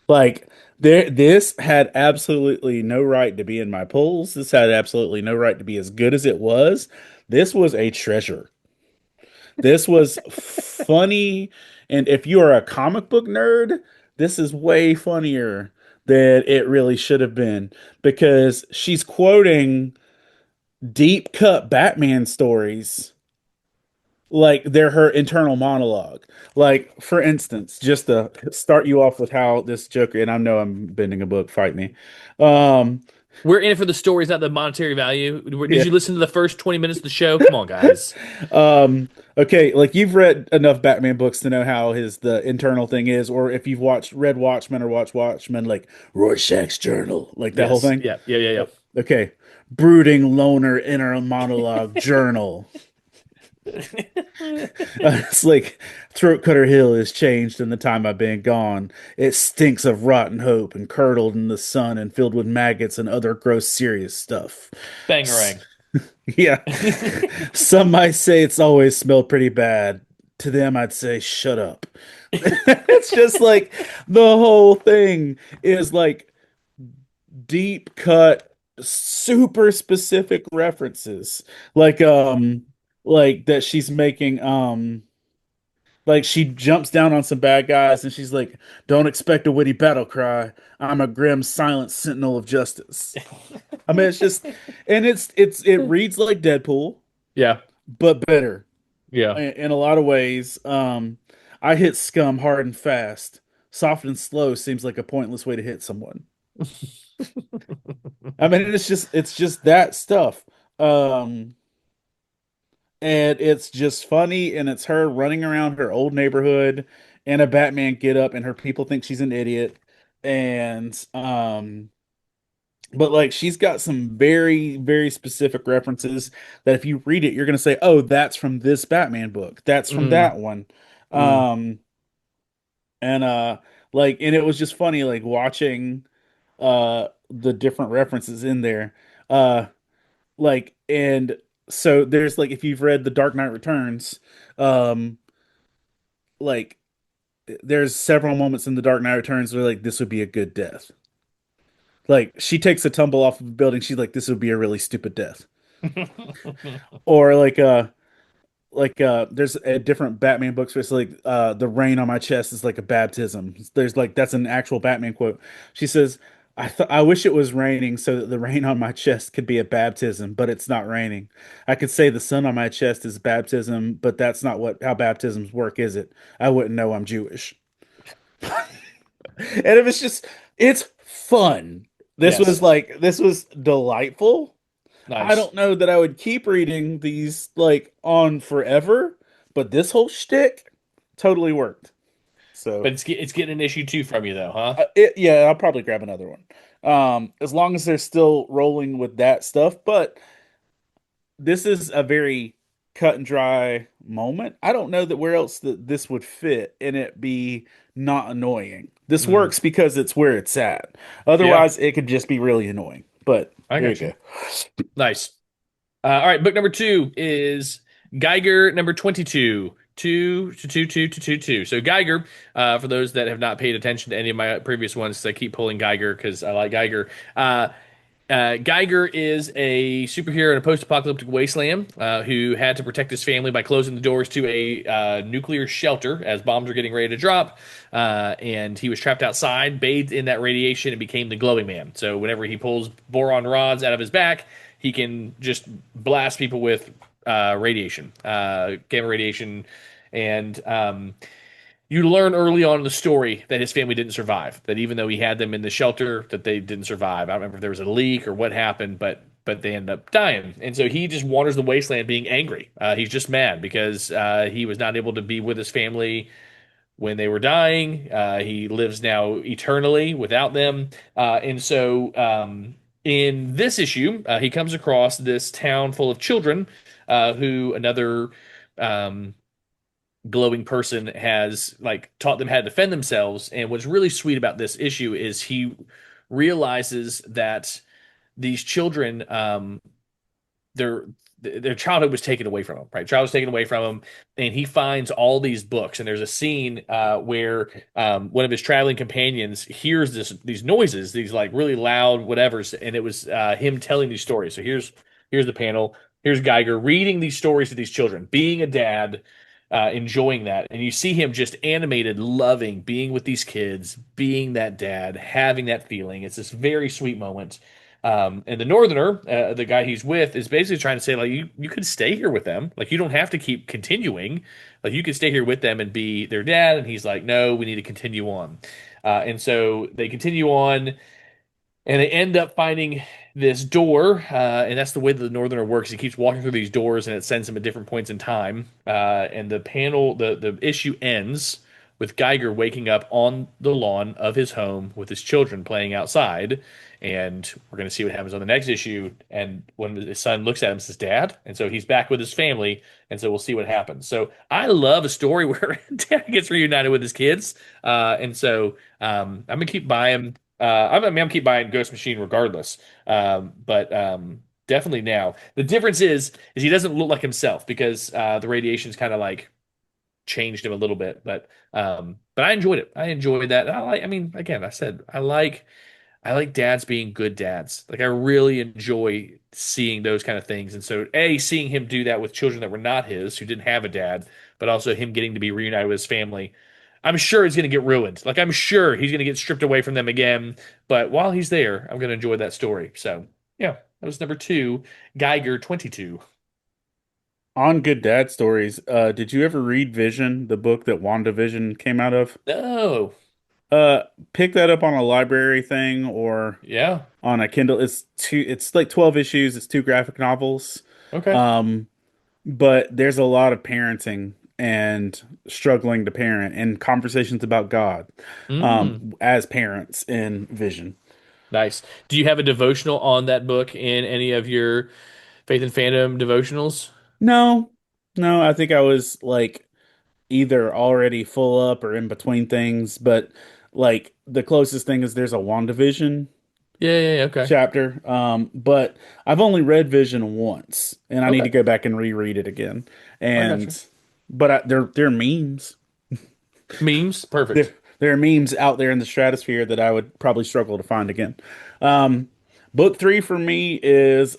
Like this had absolutely no right to be in my polls. This had absolutely no right to be as good as it was. This was a treasure. This was funny, and if you are a comic book nerd, this is way funnier than it really should have been because she's quoting deep cut Batman stories like they're her internal monologue. Like, for instance, just to start you off with how this Joker, and I know I'm bending a book, fight me. Um, We're in it for the stories, not the monetary value. Did yeah. you listen to the first 20 minutes of the show? Come on, guys. Okay, like you've read enough Batman books to know how his the internal thing is, or if you've read Watchmen or watched Watchmen, like Rorschach's journal, like that whole Yes. thing. Yeah. Yeah. Yeah. Yeah. Okay, brooding loner inner monologue journal. It's like Throat Cutter Hill has changed in the time I've been gone. It stinks of rotten hope and curdled in the sun and filled with maggots and other gross serious stuff. S- Bangarang. Yeah. Some might say it's always smelled pretty bad. To them, I'd say, shut up. It's just like the whole thing is like deep cut, super specific references. Like that she's making like she jumps down on some bad guys and she's like, "Don't expect a witty battle cry. I'm a grim, silent sentinel of justice." I mean, it's just, and it reads like Deadpool, Yeah. but better Yeah. in a lot of ways. I hit scum hard and fast. Soft and slow seems like a pointless way to hit someone. I mean, it's just that stuff. Um, and it's just funny and it's her running around her old neighborhood in a Batman get up and her people think she's an idiot and but like she's got some very very specific references that if you read it you're going to say, "Oh, that's from this Batman book. That's from Mm, that one." mm. Um and like and it was just funny like watching the different references in there. Uh like and so there's like if you've read The Dark Knight Returns, um like there's several moments in The Dark Knight Returns where like this would be a good death. Like she takes a tumble off of a building, she's like, this would be a really stupid death. Or there's a different Batman books where it's like the rain on my chest is like a baptism. There's like that's an actual Batman quote. She says, I wish it was raining so that the rain on my chest could be a baptism, but it's not raining. I could say the sun on my chest is baptism, but that's not what how baptisms work, is it? I wouldn't know I'm Jewish." And it was just it's fun. Yes. This was delightful. I Nice. don't know that I would keep reading these like on forever, but this whole shtick totally worked. So But it's getting an issue two from you though, huh? yeah, I'll probably grab another one. As long as they're still rolling with that stuff, but this is a very cut and dry moment. I don't know that where else that this would fit and it be not annoying. This Mm. works because it's where it's at. Yeah, Otherwise, it could just be really annoying. But I there you got go. you. Nice. All right, book number two is Geiger number 22. Two to two, two to two, two. So Geiger, for those that have not paid attention to any of my previous ones, 'cause I keep pulling Geiger because I like Geiger. Geiger is a superhero in a post-apocalyptic wasteland who had to protect his family by closing the doors to a nuclear shelter as bombs were getting ready to drop. And he was trapped outside, bathed in that radiation, and became the glowing man. So whenever he pulls boron rods out of his back, he can just blast people with radiation, gamma radiation, and you learn early on in the story that his family didn't survive. That even though he had them in the shelter, that they didn't survive. I don't remember if there was a leak or what happened, but they end up dying. And so he just wanders the wasteland being angry. He's just mad because he was not able to be with his family when they were dying. He lives now eternally without them. And so in this issue, he comes across this town full of children who another. Um, Glowing person has like taught them how to defend themselves. And what's really sweet about this issue is he realizes that these children, their their childhood was taken away from them, right? Child was taken away from him, and he finds all these books. And there's a scene where one of his traveling companions hears these noises, these like really loud whatevers, and it was him telling these stories. So here's the panel. Here's Geiger reading these stories to these children, being a dad, enjoying that. And you see him just animated, loving being with these kids, being that dad, having that feeling. It's this very sweet moment. And the Northerner, the guy he's with, is basically trying to say, like, you could stay here with them. Like, you don't have to keep continuing. Like, you could stay here with them and be their dad. And he's like, no, we need to continue on. And so they continue on, and they end up finding this door, and that's the way that the Northerner works. He keeps walking through these doors, and it sends him at different points in time. And the issue ends with Geiger waking up on the lawn of his home with his children playing outside. And we're going to see what happens on the next issue. And when his son looks at him and says, "Dad," and so he's back with his family, and so we'll see what happens. So I love a story where dad gets reunited with his kids, and so I'm gonna keep buying. I'm keep buying Ghost Machine regardless. But definitely now the difference is he doesn't look like himself because the radiation's kind of like changed him a little bit. But I enjoyed it. I enjoyed that. I mean, again, I like dads being good dads. Like I really enjoy seeing those kind of things. And so, seeing him do that with children that were not his, who didn't have a dad, but also him getting to be reunited with his family. I'm sure it's going to get ruined. Like I'm sure he's going to get stripped away from them again. But while he's there, I'm going to enjoy that story. So yeah, that was number two, Geiger 22. On Good Dad Stories, did you ever read Vision, the book that WandaVision came out of? Oh, Uh, Pick that up on a library thing or yeah. on a Kindle. It's like 12 issues, it's two graphic novels. Okay. Um, but there's a lot of parenting and struggling to parent and conversations about God Mm, as parents in Vision. nice. Do you have a devotional on that book in any of your Faith and Fandom devotionals? No, no, I think I was like either already full up or in between things, but like the closest thing is there's a WandaVision Yeah, yeah, yeah, okay. chapter. But I've only read Vision once, and I need to Okay. go back and reread it again. I got you. And but they're memes. Memes? There Perfect. there are memes out there in the stratosphere that I would probably struggle to find again. Um, Book three for me is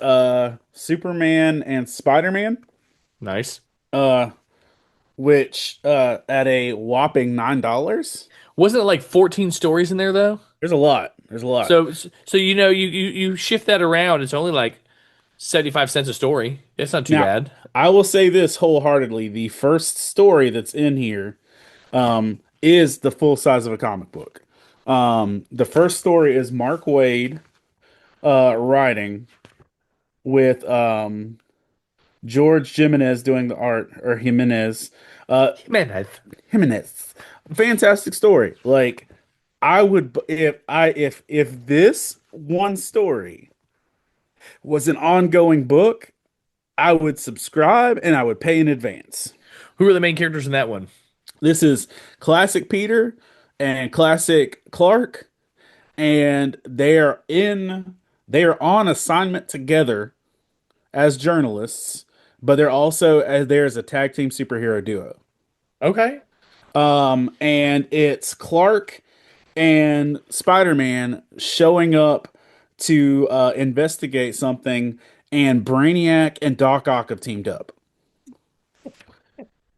Superman and Spider-Man. Nice. Uh, which at a whopping $9. Wasn't it like 14 stories in there though? There's a lot. There's a lot. So you shift that around, it's only like 75 cents a story. It's not too Now, bad. I will say this wholeheartedly: the first story that's in here is the full size of a comic book. The first story is Mark Wade writing with George Jimenez doing the art, or Jimenez. Uh, Man, Jimenez. Fantastic story. Like I would if this one story was an ongoing book, I would subscribe and I would pay in advance. who are the main characters in that one? This is classic Peter and classic Clark, and they are on assignment together as journalists, but they're also as there as a tag team superhero duo. Okay. And it's Clark and Spider-Man showing up to investigate something, and Brainiac and Doc Ock have teamed up,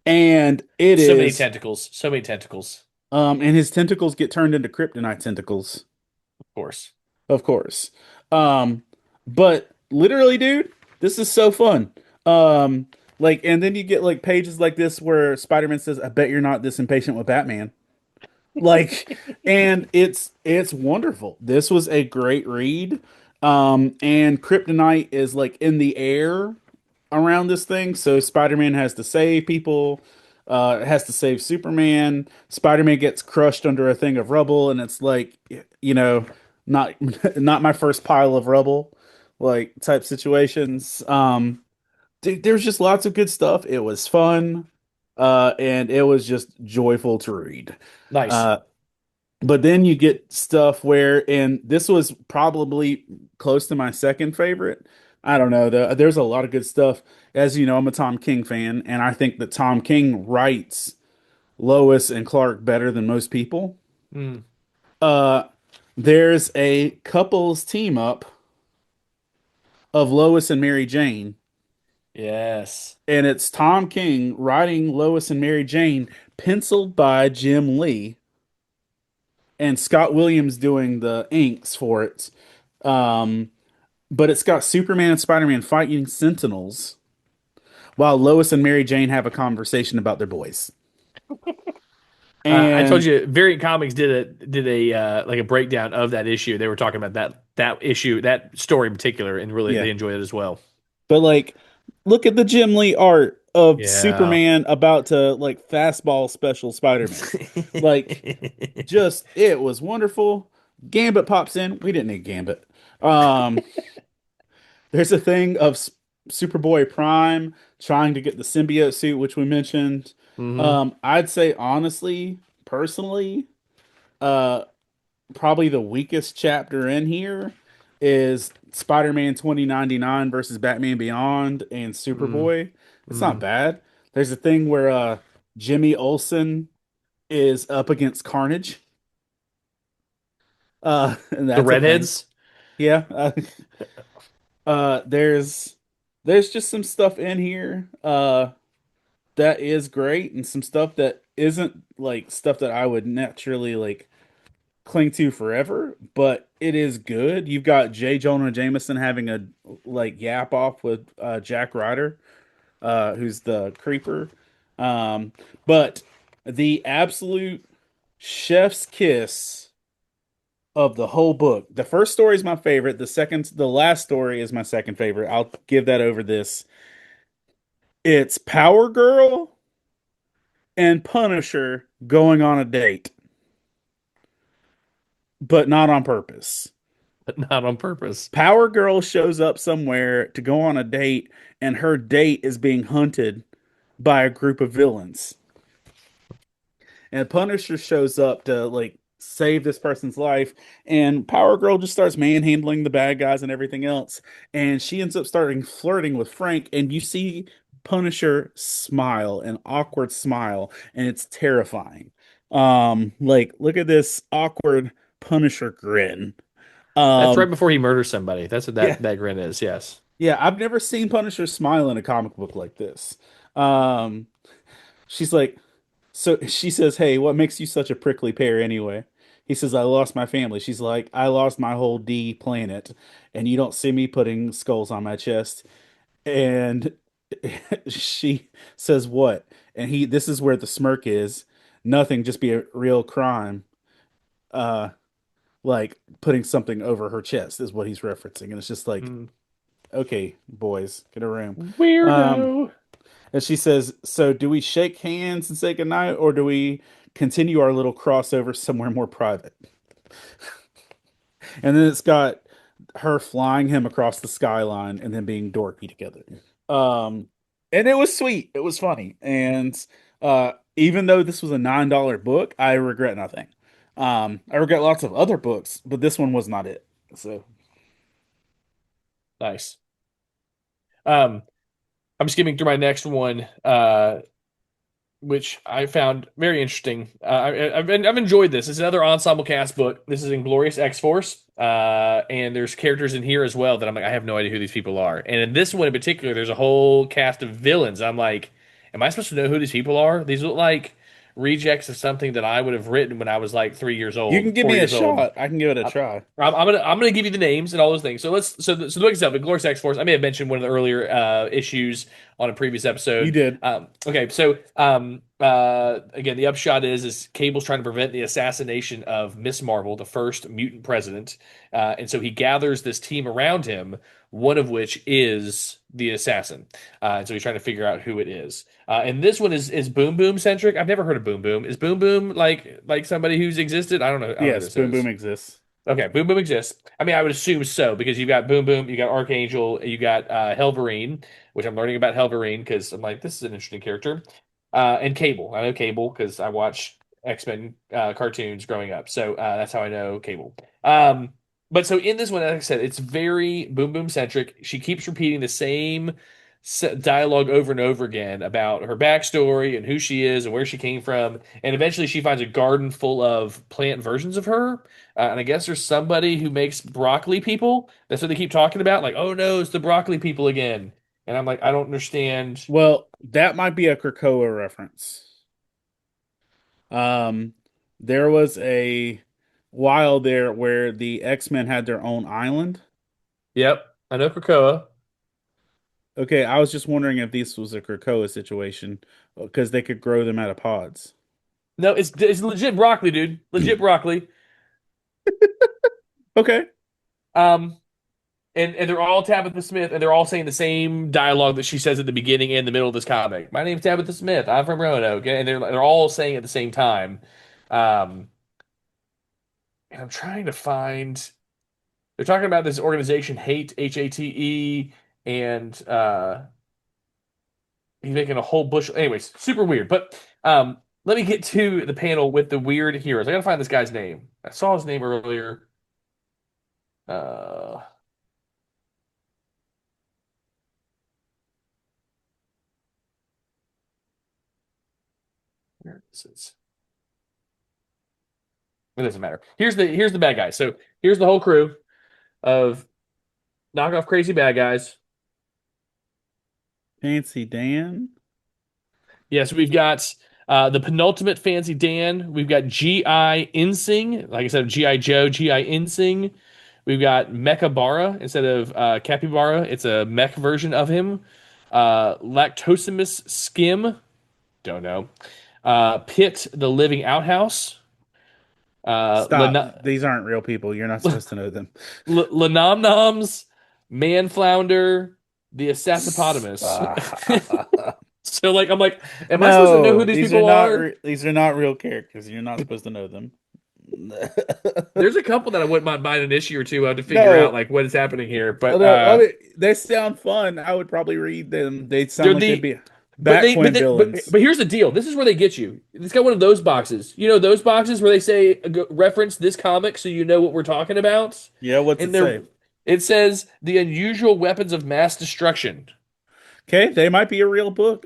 and it So many is tentacles. So many tentacles. and his tentacles get turned into kryptonite tentacles, Of course. of course. Um, but literally, dude, this is so fun. Um, like, and then you get like pages like this where Spider-Man says, "I bet you're not this impatient with Batman." Like, and it's wonderful. This was a great read. And kryptonite is like in the air around this thing, so Spider-Man has to save people, has to save Superman. Spider-Man gets crushed under a thing of rubble, and it's like, you know, not not my first pile of rubble, like type situations. Dude, there's just lots of good stuff. It was fun, and it was just joyful to read. Nice. Uh, but then you get stuff where, and this was probably close to my second favorite. I don't know. There's a lot of good stuff. As you know, I'm a Tom King fan, and I think that Tom King writes Lois and Clark better than most people. Mm, Uh, there's a couples team up of Lois and Mary Jane, yes. and it's Tom King writing Lois and Mary Jane, penciled by Jim Lee, and Scott Williams doing the inks for it. Um, but it's got Superman and Spider-Man fighting Sentinels while Lois and Mary Jane have a conversation about their boys. I told And you, Variant Comics did a like a breakdown of that issue. They were talking about that issue, that story in particular, and really yeah, they enjoyed it as well. but like, look at the Jim Lee art of Yeah. Superman about to like fastball special Spider-Man. Like, just it was wonderful. Gambit pops in. We didn't need Gambit. Um, there's a thing of Superboy Prime trying to get the symbiote suit, which we mentioned. Hmm. I'd say honestly, personally, uh, probably the weakest chapter in here is Spider-Man 2099 versus Batman Beyond and Mm, Superboy. It's not mm. bad. There's a thing where Jimmy Olsen is up against Carnage. And The that's a thing. redheads. Yeah. There's just some stuff in here that is great, and some stuff that isn't like stuff that I would naturally like cling to forever, but it is good. You've got J. Jonah Jameson having a like yap off with Jack Ryder, who's the creeper. Um, but the absolute chef's kiss of the whole book. The first story is my favorite. The last story is my second favorite. I'll give that over this. It's Power Girl and Punisher going on a date, but not on purpose. But not on purpose. Power Girl shows up somewhere to go on a date, and her date is being hunted by a group of villains. And Punisher shows up to like save this person's life, and Power Girl just starts manhandling the bad guys and everything else. And she ends up starting flirting with Frank, and you see Punisher smile, an awkward smile, and it's terrifying. Like look at this awkward Punisher grin. That's right Um, before he murders somebody. That's what yeah, that grin is. Yes. yeah, I've never seen Punisher smile in a comic book like this. Um, she's like, so she says, "Hey, what makes you such a prickly pear anyway?" He says, "I lost my family." She's like, "I lost my whole D planet, and you don't see me putting skulls on my chest." And she says, "What?" And this is where the smirk is. Nothing, just be a real crime. Uh, like putting something over her chest is what he's referencing, and it's just like, Mm. okay, boys, get a room. Um, Weirdo. and she says, "So do we shake hands and say goodnight, or do we continue our little crossover somewhere more private?" And then it's got her flying him across the skyline and then being dorky together. Um, and it was sweet. It was funny. And even though this was a $9 book, I regret nothing. I regret lots of other books, but this one was not it. So Nice. Um, I'm skimming through my next one. which I found very interesting. I've enjoyed this. It's another ensemble cast book. This is in Glorious X Force, and there's characters in here as well that I'm like, I have no idea who these people are. And in this one in particular, there's a whole cast of villains. I'm like, am I supposed to know who these people are? These look like rejects of something that I would have written when I was like 3 years You old, can give four me a years old. shot. I can give it a I'm, try. I'm gonna give you the names and all those things. So the book itself, the Glorious X Force. I may have mentioned one of the earlier issues on a previous You episode. did. Okay, so again, the upshot is Cable's trying to prevent the assassination of Miss Marvel, the first mutant president, and so he gathers this team around him, one of which is the assassin, and so he's trying to figure out who it is. And this one is Boom Boom centric. I've never heard of Boom Boom. Is Boom Boom like somebody who's existed? I don't know. I don't know who Yes, this Boom Boom is. exists. Okay, Boom Boom exists. I mean, I would assume so because you've got Boom Boom, you got Archangel, you got Helverine, which I'm learning about Helverine because I'm like, this is an interesting character. And Cable. I know Cable because I watched X-Men cartoons growing up, so that's how I know Cable. But so in this one, like I said, it's very Boom Boom centric. She keeps repeating the same dialogue over and over again about her backstory and who she is and where she came from. And eventually she finds a garden full of plant versions of her. And I guess there's somebody who makes broccoli people. That's what they keep talking about. Like, oh no, it's the broccoli people again. And I'm like, I don't understand. Well, that might be a Krakoa reference. Um, there was a while there where the X-Men had their own island. Yep, I know Krakoa. Okay, I was just wondering if this was a Krakoa situation because they could grow them out of pods. No, it's legit broccoli, dude. Legit broccoli. Okay. Um, and they're all Tabitha Smith, and they're all saying the same dialogue that she says at the beginning and the middle of this comic. My name's Tabitha Smith. I'm from Roanoke, and they're all saying it at the same time. Um, and I'm trying to find. They're talking about this organization, Hate Hate, and he's making a whole bush. Anyways, super weird. But let me get to the panel with the weird heroes. I gotta find this guy's name. I saw his name earlier. Uh, where is it? It doesn't matter. Here's the bad guys. So here's the whole crew of knockoff crazy bad guys. Fancy Dan. Yes, we've got the penultimate Fancy Dan. We've got G.I. Insing, like I said, G.I. Joe, G.I. Insing. We've got Mechabara instead of Capybara. It's a mech version of him. Lactosimus Skim, don't know. Pit, the living outhouse. Stop. These aren't real people. You're not supposed to know them. Lenom Noms, Man Flounder, the Assassipotamus. So like I'm like, am I supposed to know who No, these these are people not are? these are not real characters. You're not supposed to know them. There's a couple that I wouldn't mind buying an issue or two of to figure out No, like what is happening here. But I mean, they sound fun. I would probably read them. They sound they're like they'd the be but they but Batquin they, villains. but here's the deal. This is where they get you. It's got one of those boxes. You know those boxes where they say reference this comic so you know what we're talking about. Yeah, what's And it say? it says the unusual weapons of mass destruction. Okay, they might be a real book.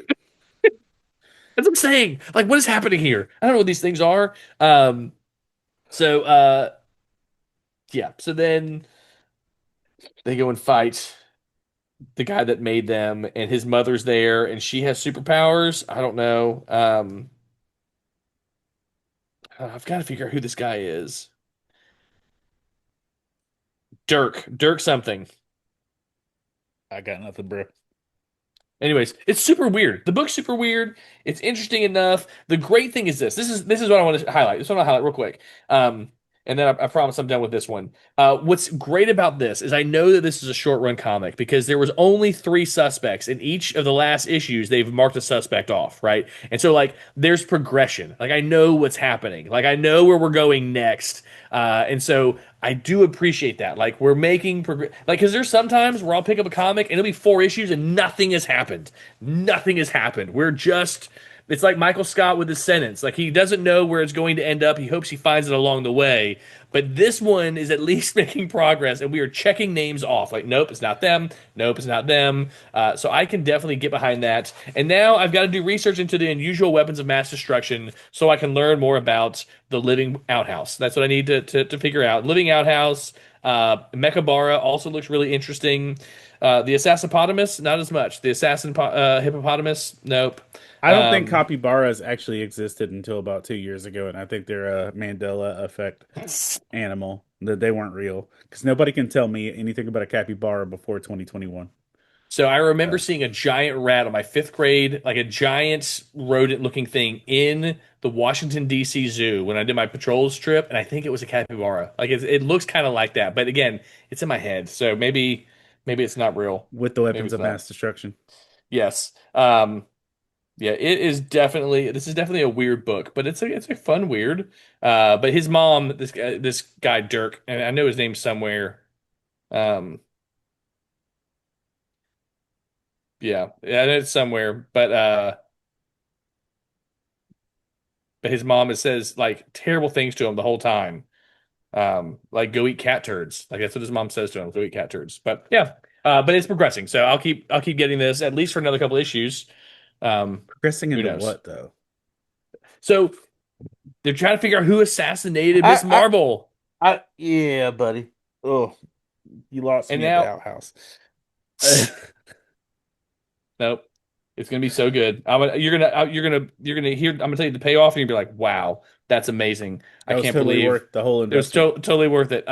That's what I'm saying. Like what is happening here? I don't know what these things are. So yeah. So then they go and fight the guy that made them, and his mother's there, and she has superpowers. I don't know. I've got to figure out who this guy is. Dirk something. I got nothing, bro. Anyways, it's super weird. The book's super weird. It's interesting enough. The great thing is this. This is what I want to highlight. This is what I want to highlight real quick. And then I promise I'm done with this one. What's great about this is I know that this is a short run comic because there was only three suspects in each of the last issues. They've marked a suspect off, right? And so like there's progression. Like I know what's happening. Like I know where we're going next. And so I do appreciate that. Like we're making like because there's sometimes where I'll pick up a comic and it'll be four issues and nothing has happened. Nothing has happened. We're just It's like Michael Scott with his sentence. Like he doesn't know where it's going to end up. He hopes he finds it along the way. But this one is at least making progress, and we are checking names off. Like, nope, it's not them. Nope, it's not them. So I can definitely get behind that. And now I've got to do research into the unusual weapons of mass destruction so I can learn more about the living outhouse. That's what I need to figure out. Living outhouse. Mechabara also looks really interesting. The Assassinopotamus, not as much. The Assassin Hippopotamus, nope. I don't think Um, capybaras actually existed until about 2 years ago, and I think they're a Mandela effect animal, that they weren't real because nobody can tell me anything about a capybara before 2021. so I remember So, seeing a giant rat on my fifth grade, like a giant rodent-looking thing in the Washington D.C. Zoo when I did my patrols trip, and I think it was a capybara. Like it looks kind of like that, but again, it's in my head, so maybe it's not real. with the Maybe weapons it's of not. mass destruction. Yes. Yeah, it is definitely this is definitely a weird book, but it's a fun weird. But his mom, this guy Dirk, and I know his name somewhere. Um, yeah, I know it's somewhere, but his mom it says like terrible things to him the whole time. Like go eat cat turds. Like that's what his mom says to him, go eat cat turds. But yeah, but it's progressing, so I'll keep getting this at least for another couple issues. Progressing Who into knows? what though? So they're trying to figure out who assassinated Miss I, Marble. yeah, buddy. Oh, you lost And me at the now outhouse. nope. It's gonna be so good. You're gonna hear. I'm gonna tell you the payoff, and you'll be like, "Wow, that's amazing! I That was can't totally believe worth the whole it was investment. totally worth it."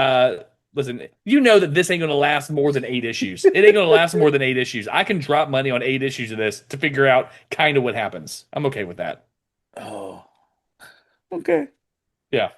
Listen, you know that this ain't gonna last more than 8 issues. It ain't gonna last more than 8 issues. I can drop money on 8 issues of this to figure out kind of what happens. I'm okay with that. Oh, okay. Yeah.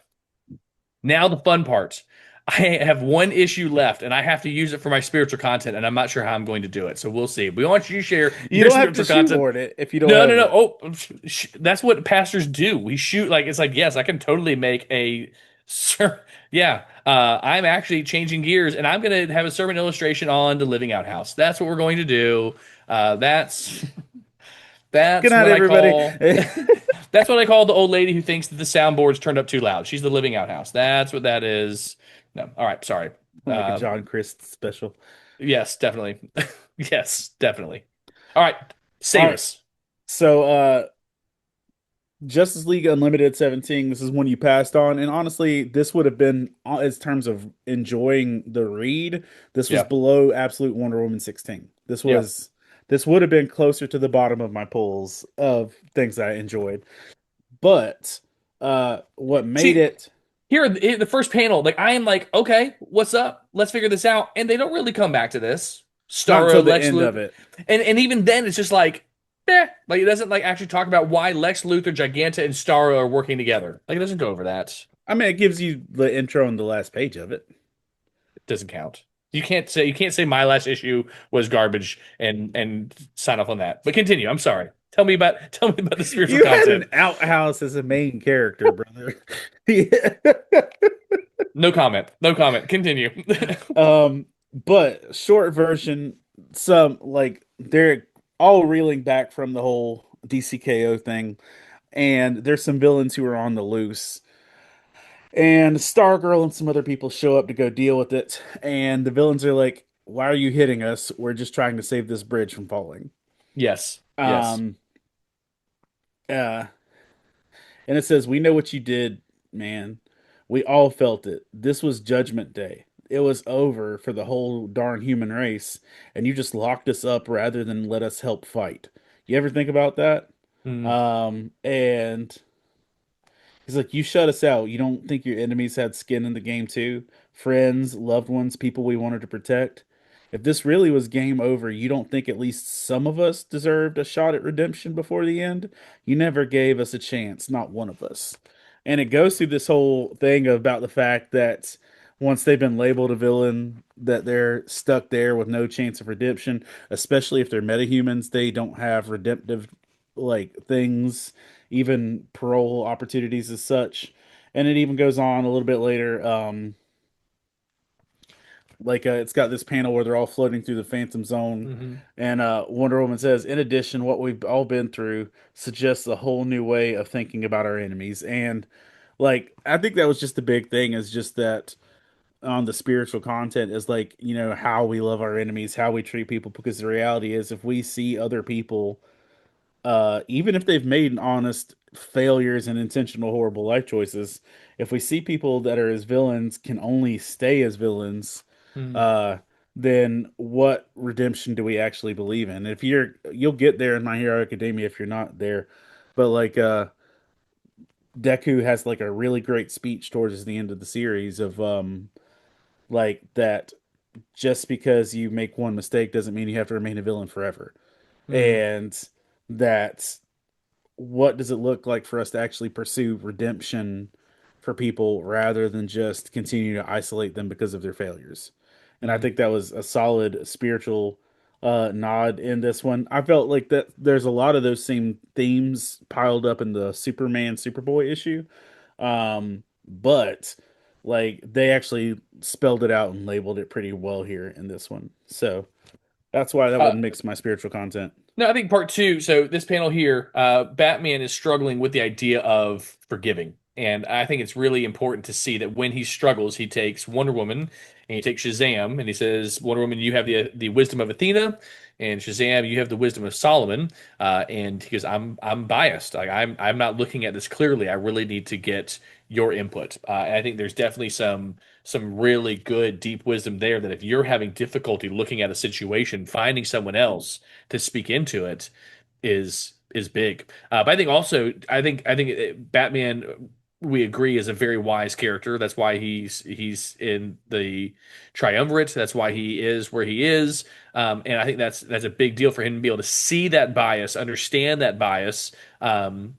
Now the fun part. I have one issue left, and I have to use it for my spiritual content, and I'm not sure how I'm going to do it. So we'll see. We want you to share You your don't have to spiritual content. shoehorn it if you don't No, no, have no. it. Oh, that's what pastors do. We shoot like it's like yes, I can totally make a sir. Yeah, I'm actually changing gears, and I'm going to have a sermon illustration on the living outhouse. That's what we're going to do. That's Good that's night, what I everybody. call that's what I call the old lady who thinks that the soundboard's turned up too loud. She's the living outhouse. That's what that is. No, all right, sorry. Like a Uh, John Christ special. yes, definitely. Yes, definitely. All right, All save right. us. So, Justice League Unlimited 17, this is one you passed on. And honestly, this would have been, as terms of enjoying the read, this was Yeah, below Absolute Wonder Woman 16. yeah. This would have been closer to the bottom of my pulls of things that I enjoyed. But what made See, it here in the first panel, like I am like, okay, what's up? Let's figure this out. And they don't really come back to this. not until Starro, the Lex end of Luthor, it. and even then, it's just like, like it doesn't like actually talk about why Lex Luthor, Giganta, and Starro are working together. Like it doesn't go over that. I mean, it gives you the intro on the last page of it. It doesn't count. You can't say my last issue was garbage and sign off on that. But continue. I'm sorry. Tell me about the spiritual You had content. an outhouse as a main character, brother. Yeah. No comment. No comment. Continue. But short version, some like they're all reeling back from the whole DCKO thing, and there's some villains who are on the loose. And Stargirl and some other people show up to go deal with it, and the villains are like, "Why are you hitting us? We're just trying to save this bridge from falling." Yes. Yes. Um, uh, and it says, "We know what you did, man. We all felt it. This was Judgment Day. It was over for the whole darn human race, and you just locked us up rather than let us help fight. You ever think about that?" Mm, And he's like, "You shut us out. You don't think your enemies had skin in the game too? Friends, loved ones, people we wanted to protect. If this really was game over, you don't think at least some of us deserved a shot at redemption before the end? You never gave us a chance, not one of us." And it goes through this whole thing about the fact that once they've been labeled a villain, that they're stuck there with no chance of redemption, especially if they're metahumans, they don't have redemptive like things, even parole opportunities as such. And it even goes on a little bit later. like it's got this panel where they're all floating through the Phantom Zone, Hmm. and Wonder Woman says, "In addition, what we've all been through suggests a whole new way of thinking about our enemies." And like I think that was just the big thing is just that on the spiritual content is like how we love our enemies, how we treat people, because the reality is if we see other people, even if they've made honest failures and intentional horrible life choices, if we see people that are as villains can only stay as villains, Mm. uh, then what redemption do we actually believe in? If you'll get there in My Hero Academia if you're not there, but like Deku has like a really great speech towards the end of the series of like that just because you make one mistake doesn't mean you have to remain a villain forever, Mm. and that what does it look like for us to actually pursue redemption for people rather than just continue to isolate them because of their failures. And I Mm. think that was a solid spiritual nod in this one. I felt like that there's a lot of those same themes piled up in the Superman Superboy issue, but like they actually spelled it out and labeled it pretty well here in this one. So that's why that Uh, would mix my spiritual content. No, I think part two. So this panel here, Batman is struggling with the idea of forgiving, and I think it's really important to see that when he struggles, he takes Wonder Woman and he takes Shazam, and he says, "Wonder Woman, you have the wisdom of Athena, and Shazam, you have the wisdom of Solomon." And he goes, "I'm biased. Like I'm not looking at this clearly. I really need to get your input." And I think there's definitely some really good deep wisdom there that if you're having difficulty looking at a situation, finding someone else to speak into it is big. But I think also I think Batman we agree is a very wise character. That's why he's in the triumvirate. That's why he is where he is. And I think that's a big deal for him to be able to see that bias, understand that bias. And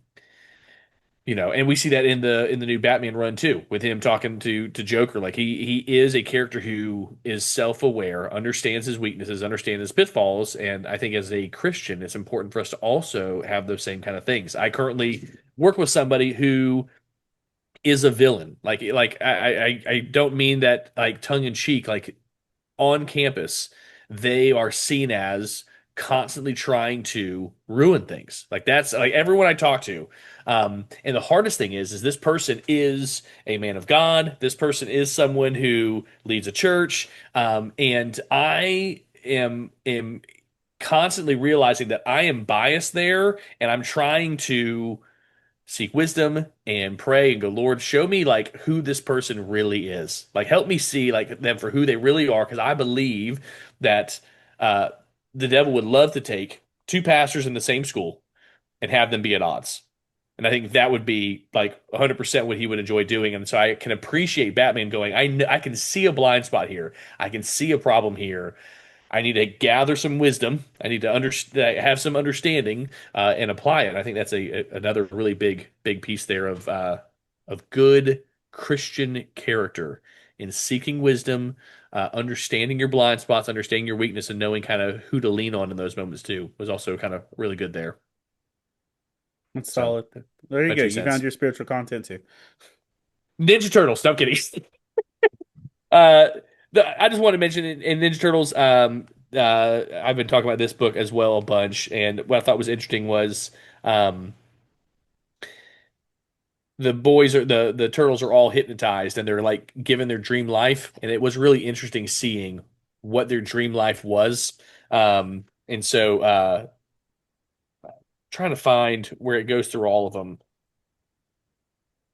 we see that in the new Batman run too, with him talking to Joker. Like he is a character who is self-aware, understands his weaknesses, understands his pitfalls, and I think as a Christian, it's important for us to also have those same kind of things. I currently work with somebody who is a villain. Like I don't mean that like tongue in cheek. Like on campus, they are seen as constantly trying to ruin things. Like that's like everyone I talk to. And the hardest thing is this person is a man of God. This person is someone who leads a church. And I am constantly realizing that I am biased there, and I'm trying to seek wisdom and pray and go, Lord, show me like who this person really is. Like help me see like them for who they really are, because I believe that uh, the devil would love to take two pastors in the same school and have them be at odds. And I think that would be like 100% what he would enjoy doing. And so I can appreciate Batman going, I can see a blind spot here. I can see a problem here. I need to gather some wisdom. I need to have some understanding and apply it. I think that's another really big piece there of good Christian character in seeking wisdom, understanding your blind spots, understanding your weakness, and knowing kind of who to lean on in those moments too was also kind of really good there. That's So solid. There you my go. two You found cents. your spiritual content too. Ninja Turtles. No, I'm kidding. Uh, I just want to mention in Ninja Turtles. I've been talking about this book as well a bunch, and what I thought was interesting was um, the turtles are all hypnotized and they're like given their dream life, and it was really interesting seeing what their dream life was. And so trying to find where it goes through all of them.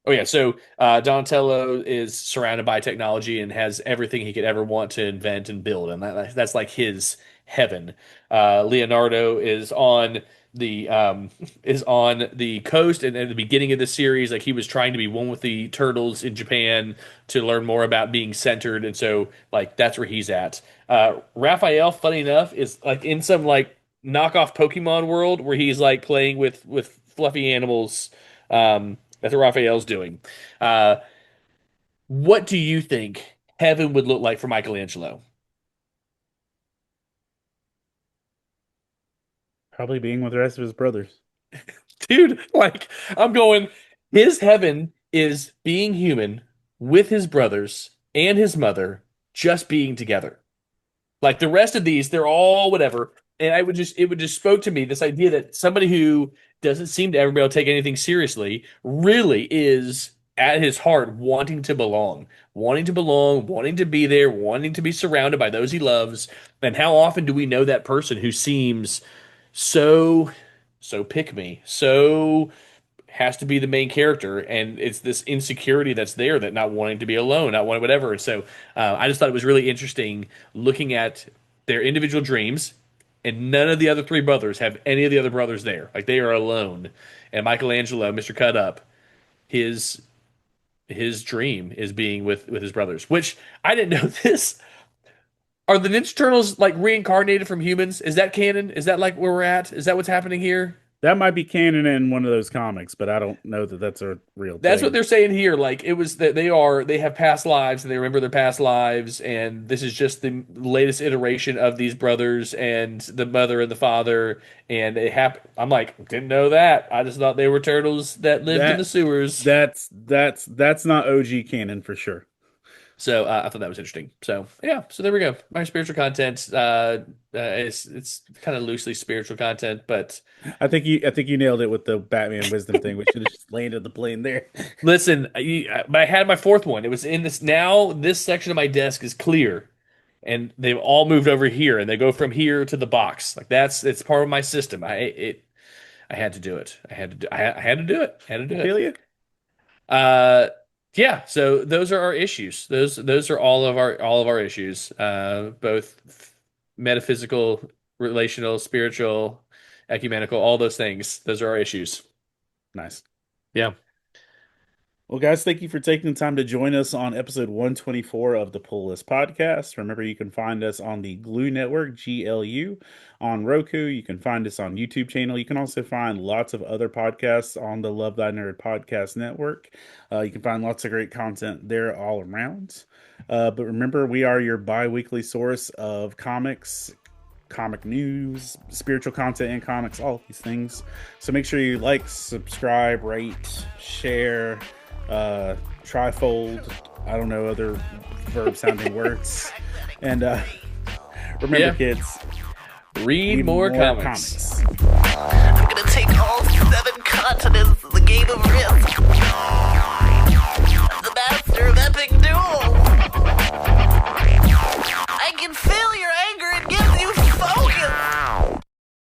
Oh yeah, so Donatello is surrounded by technology and has everything he could ever want to invent and build, and that's like his heaven. Leonardo the um, is on the coast, and at the beginning of the series, like he was trying to be one with the turtles in Japan to learn more about being centered, and so like that's where he's at. Raphael, funny enough, is like in some like knockoff Pokemon world where he's like playing with fluffy animals. That's what Raphael's doing. Uh, what do you think heaven would look like for Michelangelo? Probably being with the rest of his brothers. Dude, like, I'm going, his heaven is being human with his brothers and his mother just being together. Like the rest of these, they're all whatever. And it would just spoke to me this idea that somebody who doesn't seem to ever be able to take anything seriously really is at his heart wanting to belong, wanting to be there, wanting to be surrounded by those he loves. And how often do we know that person who seems so pick me, so has to be the main character, and it's this insecurity that's there, that not wanting to be alone, not wanting whatever. And so I just thought it was really interesting looking at their individual dreams, and none of the other three brothers have any of the other brothers there. Like they are alone. And Michelangelo, Mr. Cut Up, his dream is being with his brothers, which I didn't know this. Are the Ninja Turtles like reincarnated from humans? Is that canon? Is that like where we're at? Is that what's happening here? That might be canon in one of those comics, but I don't know that that's a real That's thing. what they're saying here. Like it was that they have past lives and they remember their past lives, and this is just the latest iteration of these brothers and the mother and the father. And it happened. I'm like, didn't know that. I just thought they were turtles that lived in the sewers. That's not OG canon for sure. So I thought that was interesting. So yeah, so there we go. My spiritual content. It's kind of loosely spiritual content, but I think you nailed it with the Batman wisdom thing. We should have just landed the plane there. listen, I had my fourth one. It was in this. Now this section of my desk is clear, and they've all moved over here, and they go from here to the box. Like it's part of my system. I had to do it. I had to do it. I had to do I it. feel you. Yeah, so those are our issues. Those are all of our issues. Both metaphysical, relational, spiritual, ecumenical, all those things. Those are our issues. Nice. Yeah. Well, guys, thank you for taking the time to join us on episode 124 of the Pull List Podcast. Remember, you can find us on the Glue Network, GLU, on Roku. You can find us on YouTube channel. You can also find lots of other podcasts on the Love Thy Nerd Podcast Network. You can find lots of great content there all around. But remember, we are your bi-weekly source of comics, comic news, spiritual content and comics, all these things. So make sure you like, subscribe, rate, share, trifold, I don't know, other verb sounding words. And remember, kids, read more comics. I'm gonna take all 7 continents as a game of risk.